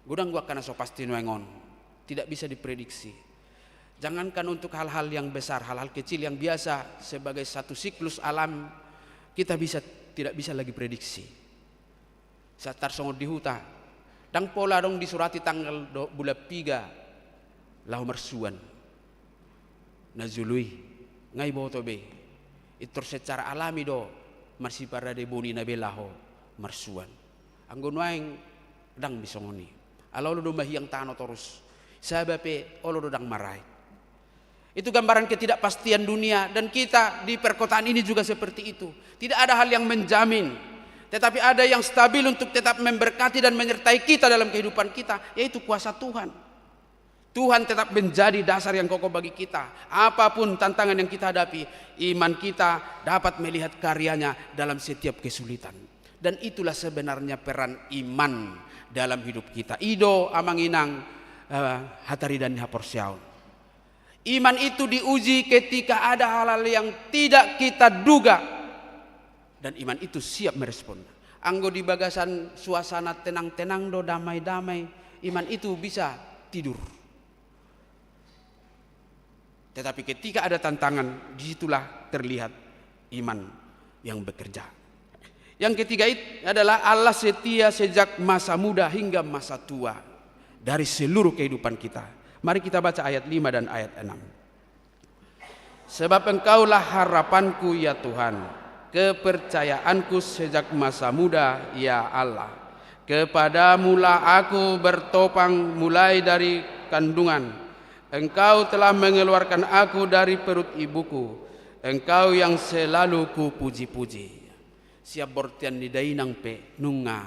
Gudang gua kana so pasti nuengon. Tidak bisa diprediksi. Jangankan untuk hal-hal yang besar, hal-hal kecil yang biasa sebagai satu siklus alam, kita tidak bisa lagi prediksi. Satar songo di huta. Dang pola dong disurati tanggal bulan 3 lahu mersuan. Nazului ngai botobe. Itu secara alami do masih pada deboni nabelaho mersuan. Anggon waeng dang bisongoni. Alau do mahiyang tano terus. Sababe olo dang marai. Itu gambaran ketidakpastian dunia, dan kita di perkotaan ini juga seperti itu. Tidak ada hal yang menjamin, tetapi ada yang stabil untuk tetap memberkati dan menyertai kita dalam kehidupan kita, yaitu kuasa Tuhan. Tuhan tetap menjadi dasar yang kokoh bagi kita. Apapun tantangan yang kita hadapi, iman kita dapat melihat karyanya dalam setiap kesulitan. Dan itulah sebenarnya peran iman dalam hidup kita. Ido amanginang hatari dan haporsiaun. Iman itu diuji ketika ada hal-hal yang tidak kita duga, dan iman itu siap merespon. Anggo di bagasan suasana tenang-tenang do damai-damai, iman itu bisa tidur. Tetapi ketika ada tantangan, disitulah terlihat iman yang bekerja. Yang ketiga itu adalah Allah setia sejak masa muda hingga masa tua dari seluruh kehidupan kita. Mari kita baca ayat 5 dan ayat 6. Sebab Engkaulah harapanku ya Tuhan, kepercayaanku sejak masa muda ya Allah. Kepadamulah aku bertopang mulai dari kandungan. Engkau telah mengeluarkan aku dari perut ibuku. Engkau yang selalu ku puji-puji. Siap bortian di dainang pe nunga.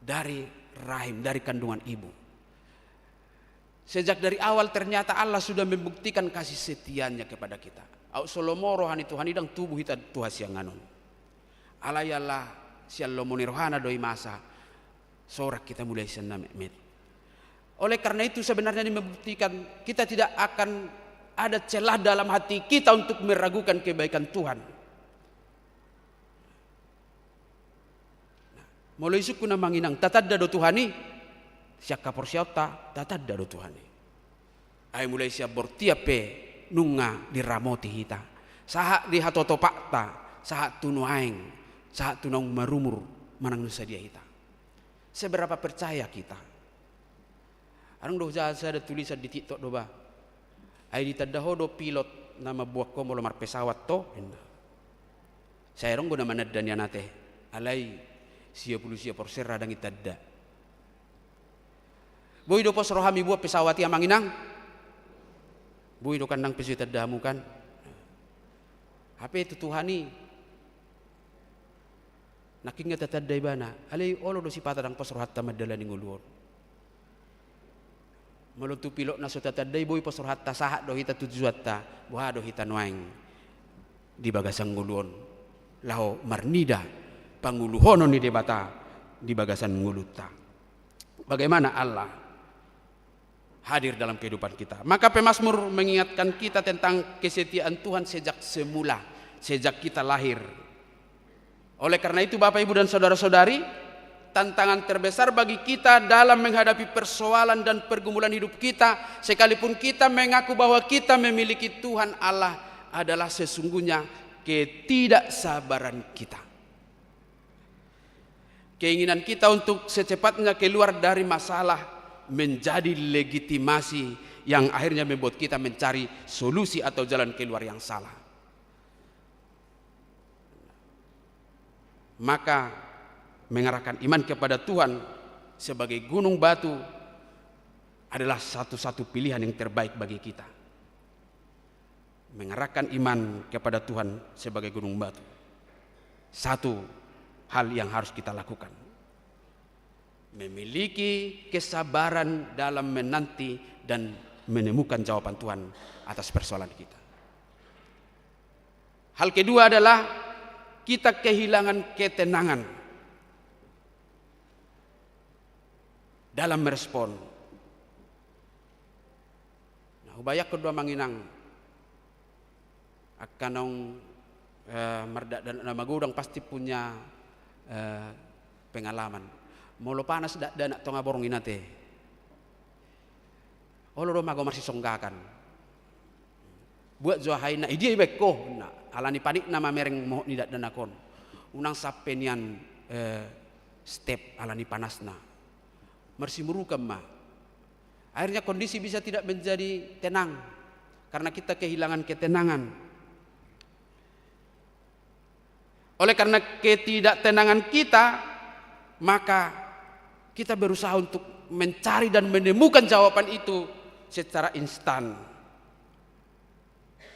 Dari rahim, dari kandungan ibu. Sejak dari awal ternyata Allah sudah membuktikan kasih setianya kepada kita. Au solomo rohani Tuhan idang tubuh kita Tuhan siang nganon. Alayallah siang lomoni rohana doi masa sorak kita mulai senam met. Oleh karena itu sebenarnya ini membuktikan kita tidak akan ada celah dalam hati kita untuk meragukan kebaikan Tuhan. Mulai suku na manginang tatadda do Tuhani siak kapor siauta tatadda do Tuhani. Ay mulai siap bortiape nunga diramoti hita. Saha di hatoto pakta, saha tunuaeng, saha tunong marumur manang nusa dia hita. Seberapa percaya kita? Arang do jasa ada tulisan di TikTok do ba. Ay ditadaho do pilot nama buah komo lomar pesawat to. Saya rong guna manaddan ya nate. Alai sia porser radang itadda. Boy do pos rohami buat pesawat yang manginang. Boy do kandang pesu itaddamu kan. Apa itu Tuhani? Naking tatadda ibana. Alay olo do sipata dang pos rohat tamadala ninguluon. Malutu pilot na so tatadda boy pos rohat tasahat do hita tujuatta. Buha do hita noaeng di bagasang nguluon. Lao marnida panguluhono ni debata di bagasan nguluta. Bagaimana Allah hadir dalam kehidupan kita. Maka pemazmur mengingatkan kita tentang kesetiaan Tuhan sejak semula, sejak kita lahir. Oleh karena itu Bapak Ibu dan saudara-saudari, tantangan terbesar bagi kita dalam menghadapi persoalan dan pergumulan hidup kita, sekalipun kita mengaku bahwa kita memiliki Tuhan Allah, adalah sesungguhnya ketidaksabaran kita. Keinginan kita untuk secepatnya keluar dari masalah menjadi legitimasi yang akhirnya membuat kita mencari solusi atau jalan keluar yang salah. Maka mengarahkan iman kepada Tuhan sebagai gunung batu adalah satu-satu pilihan yang terbaik bagi kita. Mengarahkan iman kepada Tuhan sebagai gunung batu. Satu hal yang harus kita lakukan. Memiliki kesabaran dalam menanti dan menemukan jawaban Tuhan atas persoalan kita. Hal kedua adalah kita kehilangan ketenangan dalam merespon. Nah, ubayak kedua manginang akanong merda dan nama gudang pasti punya pengalaman. Molo panas dak nak tonga borong inate. Olo do mago masih songgakan. buat zohaina idia ibeko na alani panik nama mereng moh nidak danakon unang sapenian step alani panasna mersimurukam ma akhirnya kondisi bisa tidak menjadi tenang karena kita kehilangan ketenangan. Oleh karena ketidaktenangan kita, maka kita berusaha untuk mencari dan menemukan jawaban itu secara instan.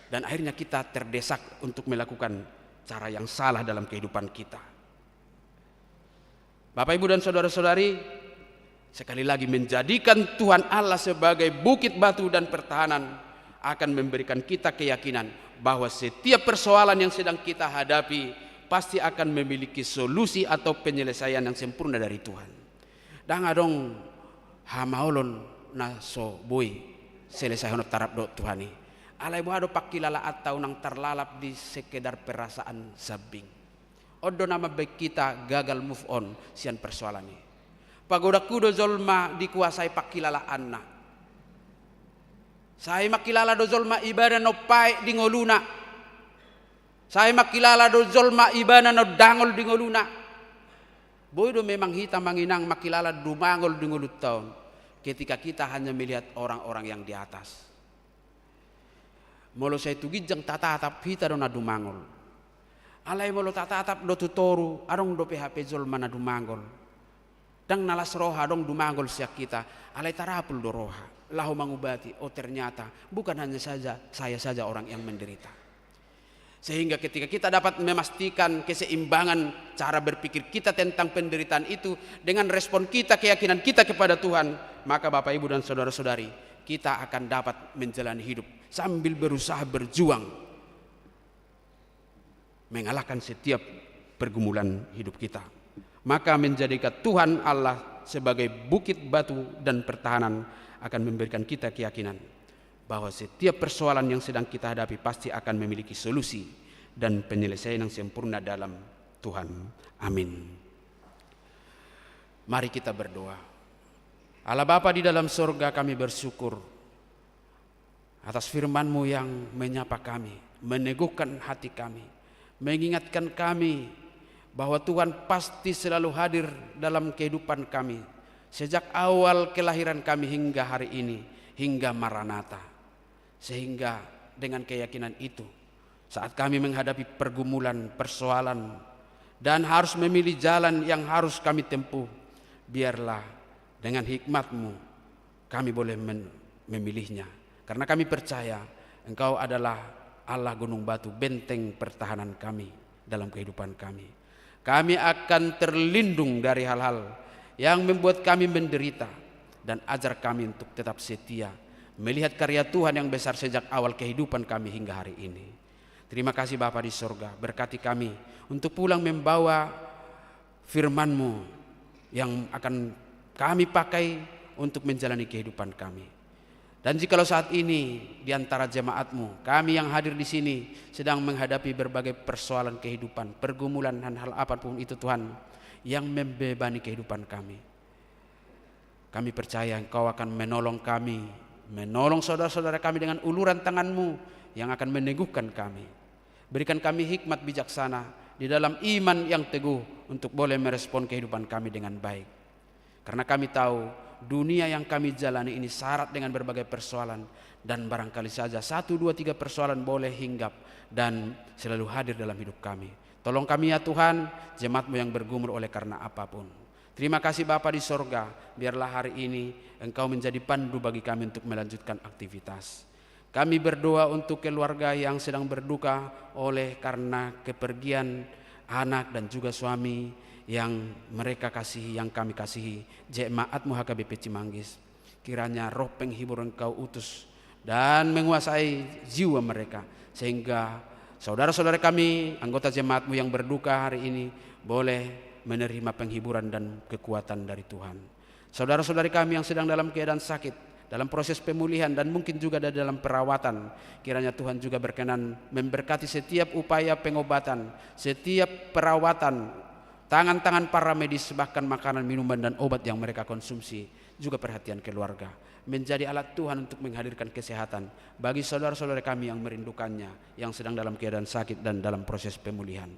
Dan akhirnya kita terdesak untuk melakukan cara yang salah dalam kehidupan kita. Bapak, Ibu, dan saudara-saudari, sekali lagi menjadikan Tuhan Allah sebagai bukit batu dan pertahanan akan memberikan kita keyakinan bahwa setiap persoalan yang sedang kita hadapi pasti akan memiliki solusi atau penyelesaian yang sempurna dari Tuhan. Dan adong hamaolon na so boy selesai honor tarap do Tuhani. Alai buado pakilala atau nang terlalap di sekedar perasaan sabing. Odo nama baik kita gagal move on sian persoalan ini. Pagoda kudo zolma dikuasai pakilala anna. Saya makilala do zolma ibadah no pai di ngoluna. Saya makilala do zolma ibana no dangol di ngoluna. Boy do memang hitam manginang makilala dumangol di ngolut tahun. Ketika kita hanya melihat orang-orang yang di atas. Molo saya tugijang tatatap hita do na dumangol. Alai molo tatatap do tutoru arong do PHP zolma na dumangol. Dang nalas roha dong dumangol siak kita. Alai tarapul do roha. Lahu mengubati. Oh ternyata bukan hanya saya saja orang yang menderita. Sehingga ketika kita dapat memastikan keseimbangan cara berpikir kita tentang penderitaan itu dengan respon kita, keyakinan kita kepada Tuhan, maka Bapak, Ibu, dan saudara-saudari, kita akan dapat menjalani hidup sambil berusaha berjuang mengalahkan setiap pergumulan hidup kita. Maka menjadikan Tuhan Allah sebagai bukit batu dan pertahanan akan memberikan kita keyakinan bahwa setiap persoalan yang sedang kita hadapi pasti akan memiliki solusi dan penyelesaian yang sempurna dalam Tuhan. Amin. Mari kita berdoa. Allah Bapa di dalam surga, kami bersyukur atas firman-Mu yang menyapa kami, meneguhkan hati kami, mengingatkan kami bahwa Tuhan pasti selalu hadir dalam kehidupan kami sejak awal kelahiran kami hingga hari ini, hingga Maranatha. Sehingga dengan keyakinan itu, saat kami menghadapi pergumulan, persoalan, dan harus memilih jalan yang harus kami tempuh, biarlah dengan hikmat-Mu kami boleh memilihnya. Karena kami percaya Engkau adalah Allah gunung batu, benteng pertahanan kami dalam kehidupan kami. Kami akan terlindung dari hal-hal yang membuat kami menderita, dan ajar kami untuk tetap setia melihat karya Tuhan yang besar sejak awal kehidupan kami hingga hari ini. Terima kasih Bapa di surga, berkati kami untuk pulang membawa firman-Mu yang akan kami pakai untuk menjalani kehidupan kami. Dan jikalau saat ini di antara jemaat-Mu, kami yang hadir di sini sedang menghadapi berbagai persoalan kehidupan, pergumulan dan hal apapun itu Tuhan yang membebani kehidupan kami. Kami percaya Engkau akan menolong kami, menolong saudara-saudara kami dengan uluran tangan-Mu yang akan meneguhkan kami. Berikan kami hikmat bijaksana di dalam iman yang teguh untuk boleh merespon kehidupan kami dengan baik. Karena kami tahu dunia yang kami jalani ini syarat dengan berbagai persoalan, dan barangkali saja 1, 2, 3 persoalan boleh hinggap dan selalu hadir dalam hidup kami. Tolong kami ya Tuhan, jemaat-Mu yang bergumul oleh karena apapun. Terima kasih Bapa di sorga, biarlah hari ini Engkau menjadi pandu bagi kami untuk melanjutkan aktivitas. Kami berdoa untuk keluarga yang sedang berduka oleh karena kepergian anak dan juga suami yang mereka kasihi, yang kami kasihi, jemaat-Mu HKBP Cimanggis. Kiranya roh penghibur Engkau utus dan menguasai jiwa mereka, sehingga saudara-saudara kami, anggota jemaat-Mu yang berduka hari ini boleh menerima penghiburan dan kekuatan dari Tuhan. Saudara-saudari kami yang sedang dalam keadaan sakit, dalam proses pemulihan dan mungkin juga ada dalam perawatan, kiranya Tuhan juga berkenan memberkati setiap upaya pengobatan, setiap perawatan tangan-tangan para medis, bahkan makanan, minuman, dan obat yang mereka konsumsi, juga perhatian keluarga, menjadi alat Tuhan untuk menghadirkan kesehatan bagi saudara-saudara kami yang merindukannya, yang sedang dalam keadaan sakit dan dalam proses pemulihan.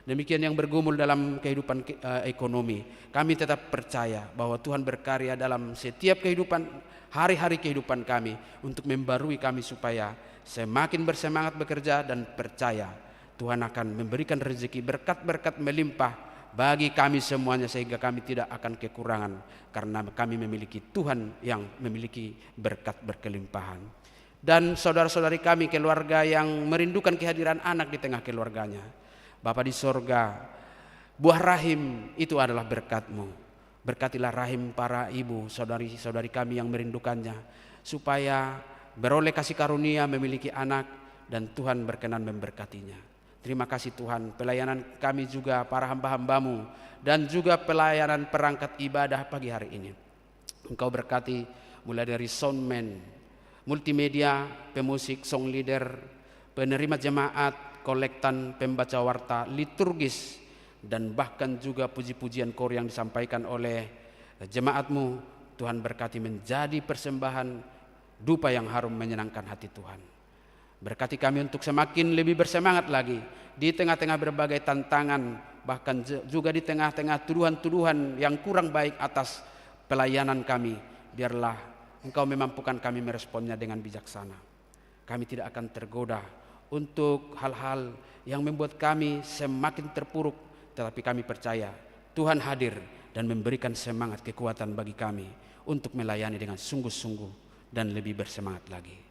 Demikian yang bergumul dalam kehidupan ekonomi, kami tetap percaya bahwa Tuhan berkarya dalam setiap kehidupan, hari-hari kehidupan kami, untuk membarui kami supaya semakin bersemangat bekerja dan percaya Tuhan akan memberikan rezeki, berkat-berkat melimpah bagi kami semuanya, sehingga kami tidak akan kekurangan karena kami memiliki Tuhan yang memiliki berkat berkelimpahan. Dan saudara-saudari kami, keluarga yang merindukan kehadiran anak di tengah keluarganya, Bapa di sorga, buah rahim itu adalah berkat-Mu. Berkatilah rahim para ibu, saudari-saudari kami yang merindukannya, supaya beroleh kasih karunia memiliki anak, dan Tuhan berkenan memberkatinya. Terima kasih Tuhan, pelayanan kami juga para hamba-hamba-Mu, dan juga pelayanan perangkat ibadah pagi hari ini. Engkau berkati mulai dari soundman, multimedia, pemusik, song leader, penerima jemaat, kolektan, pembaca warta, liturgis, dan bahkan juga puji-pujian kor yang disampaikan oleh jemaat-Mu. Tuhan berkati menjadi persembahan dupa yang harum menyenangkan hati Tuhan. Berkati kami untuk semakin lebih bersemangat lagi di tengah-tengah berbagai tantangan, bahkan juga di tengah-tengah tuduhan-tuduhan yang kurang baik atas pelayanan kami. Biarlah Engkau memampukan kami meresponnya dengan bijaksana. Kami tidak akan tergoda untuk hal-hal yang membuat kami semakin terpuruk, tetapi kami percaya Tuhan hadir dan memberikan semangat kekuatan bagi kami untuk melayani dengan sungguh-sungguh dan lebih bersemangat lagi.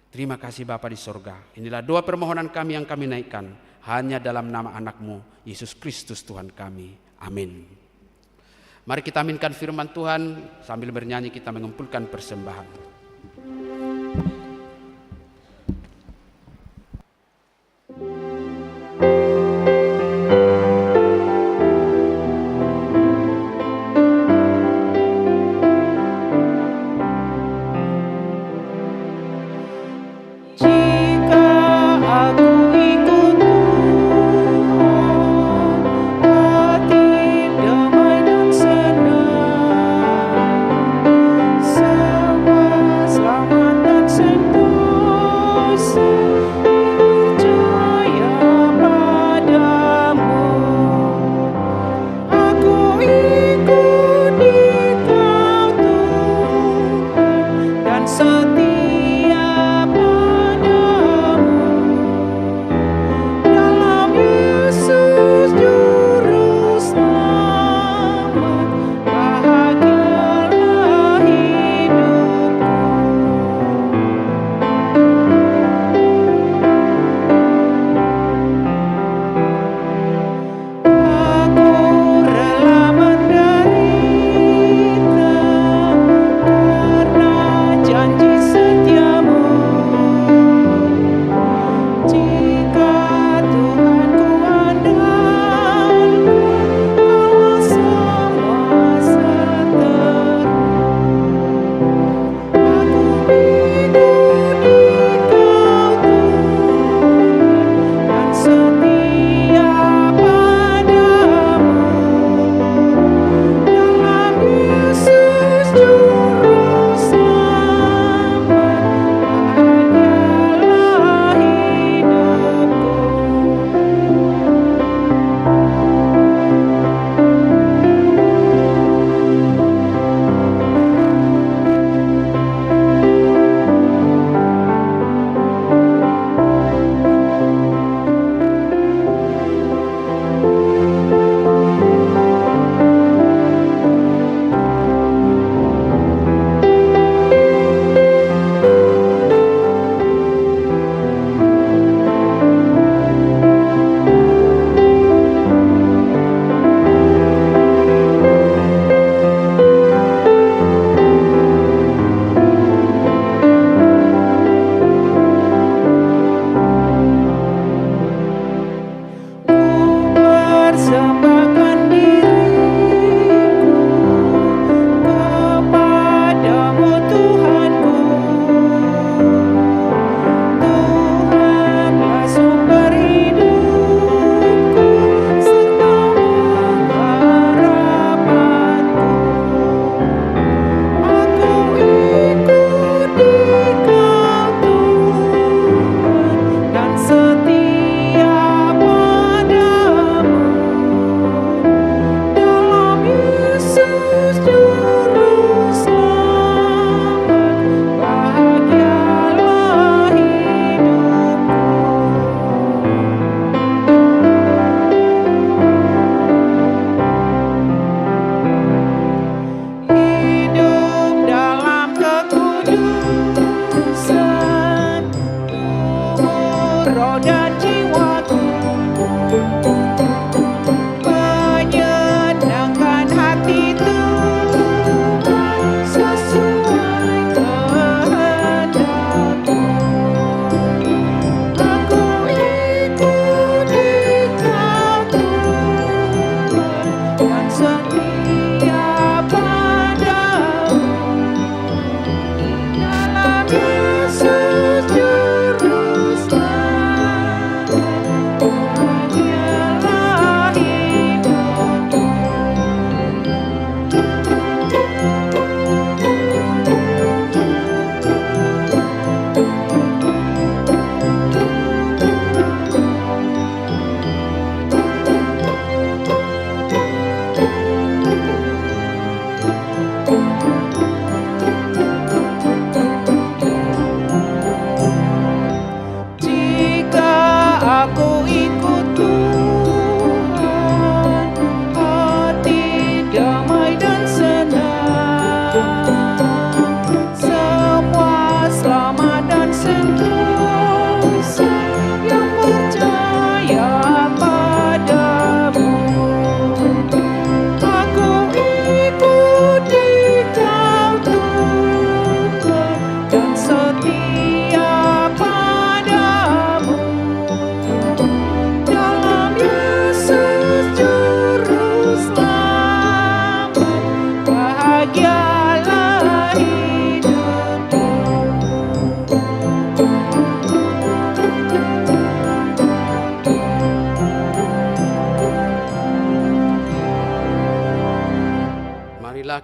Terima kasih Bapa di sorga. Inilah doa permohonan kami yang kami naikkan hanya dalam nama anak-Mu Yesus Kristus Tuhan kami. Amin. Mari kita aminkan firman Tuhan sambil bernyanyi, kita mengumpulkan persembahan. Janji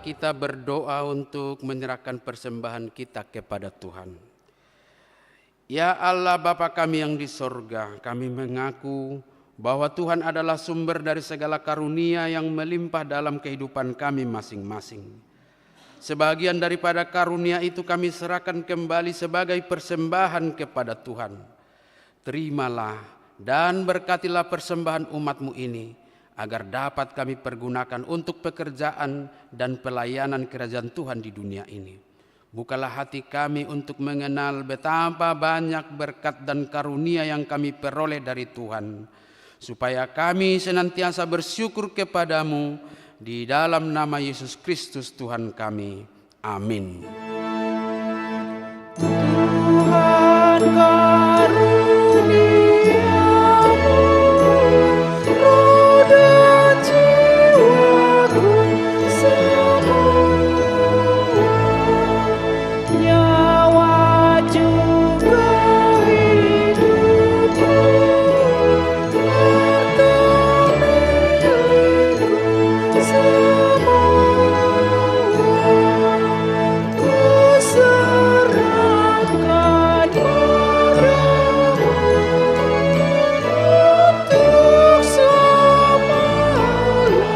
kita berdoa untuk menyerahkan persembahan kita kepada Tuhan. Ya Allah Bapa kami yang di sorga, kami mengaku bahwa Tuhan adalah sumber dari segala karunia yang melimpah dalam kehidupan kami masing-masing. Sebagian daripada karunia itu kami serahkan kembali sebagai persembahan kepada Tuhan. Terimalah dan berkatilah persembahan umat-Mu ini, agar dapat kami pergunakan untuk pekerjaan dan pelayanan kerajaan Tuhan di dunia ini. Bukalah hati kami untuk mengenal betapa banyak berkat dan karunia yang kami peroleh dari Tuhan, supaya kami senantiasa bersyukur kepadamu di dalam nama Yesus Kristus Tuhan kami. Amin. Tuhan karuniamu, roh dan jiwaku semua, nyawa juga hidupku, harta milikku semua, ku serahkan padamu untuk selama-lamanya.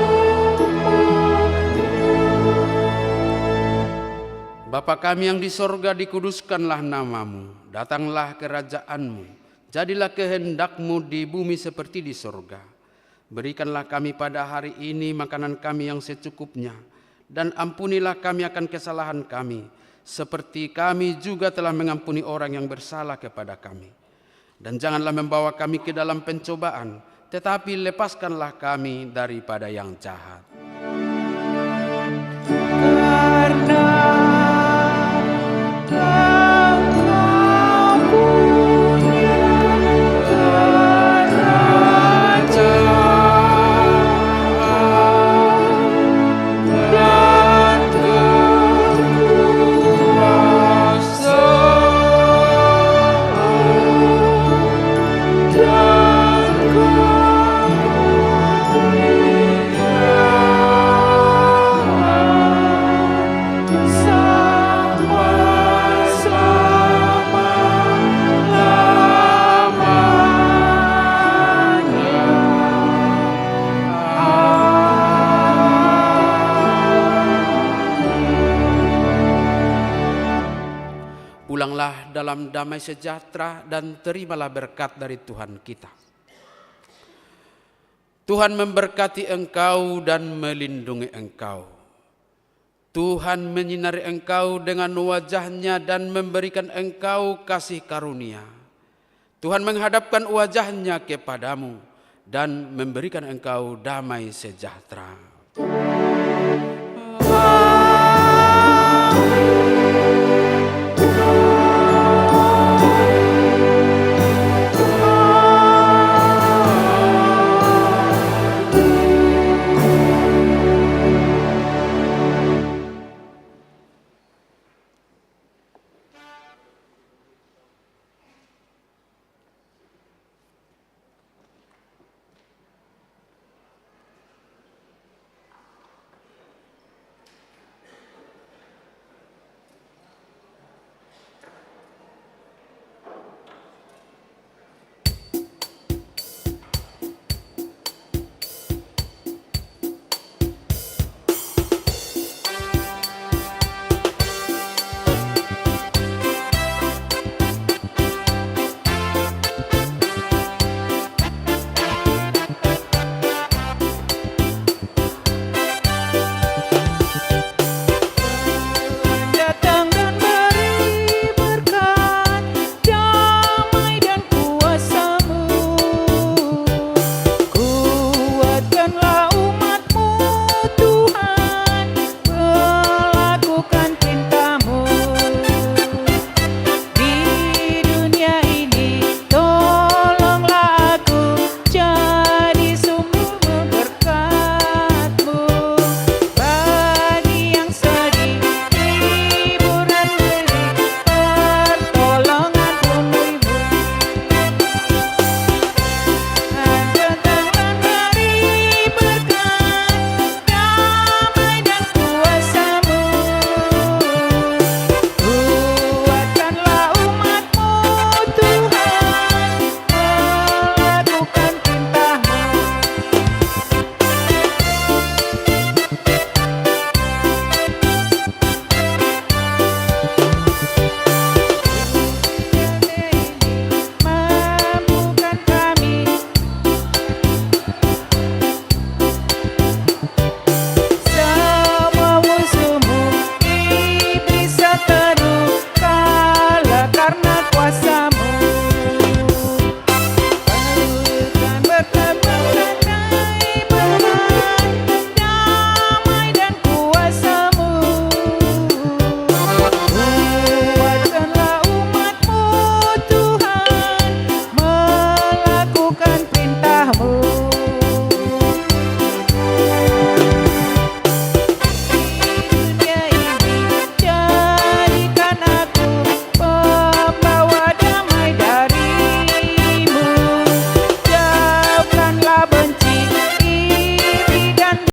Bapa kami yang di sorga, dikuduskanlah namamu, datanglah kerajaanmu, jadilah kehendakmu di bumi seperti di sorga. Berikanlah kami pada hari ini makanan kami yang secukupnya, dan ampunilah kami akan kesalahan kami, seperti kami juga telah mengampuni orang yang bersalah kepada kami. Dan janganlah membawa kami ke dalam pencobaan, tetapi lepaskanlah kami daripada yang jahat. Karena Engkau punya kerajaan dan kekuasaan dan kemuliaan Pulanglah dalam damai sejahtera dan terimalah berkat dari Tuhan kita. Tuhan memberkati engkau dan melindungi engkau. Tuhan menyinari engkau dengan wajah-Nya dan memberikan engkau kasih karunia. Tuhan menghadapkan wajah-Nya kepadamu dan memberikan engkau damai sejahtera.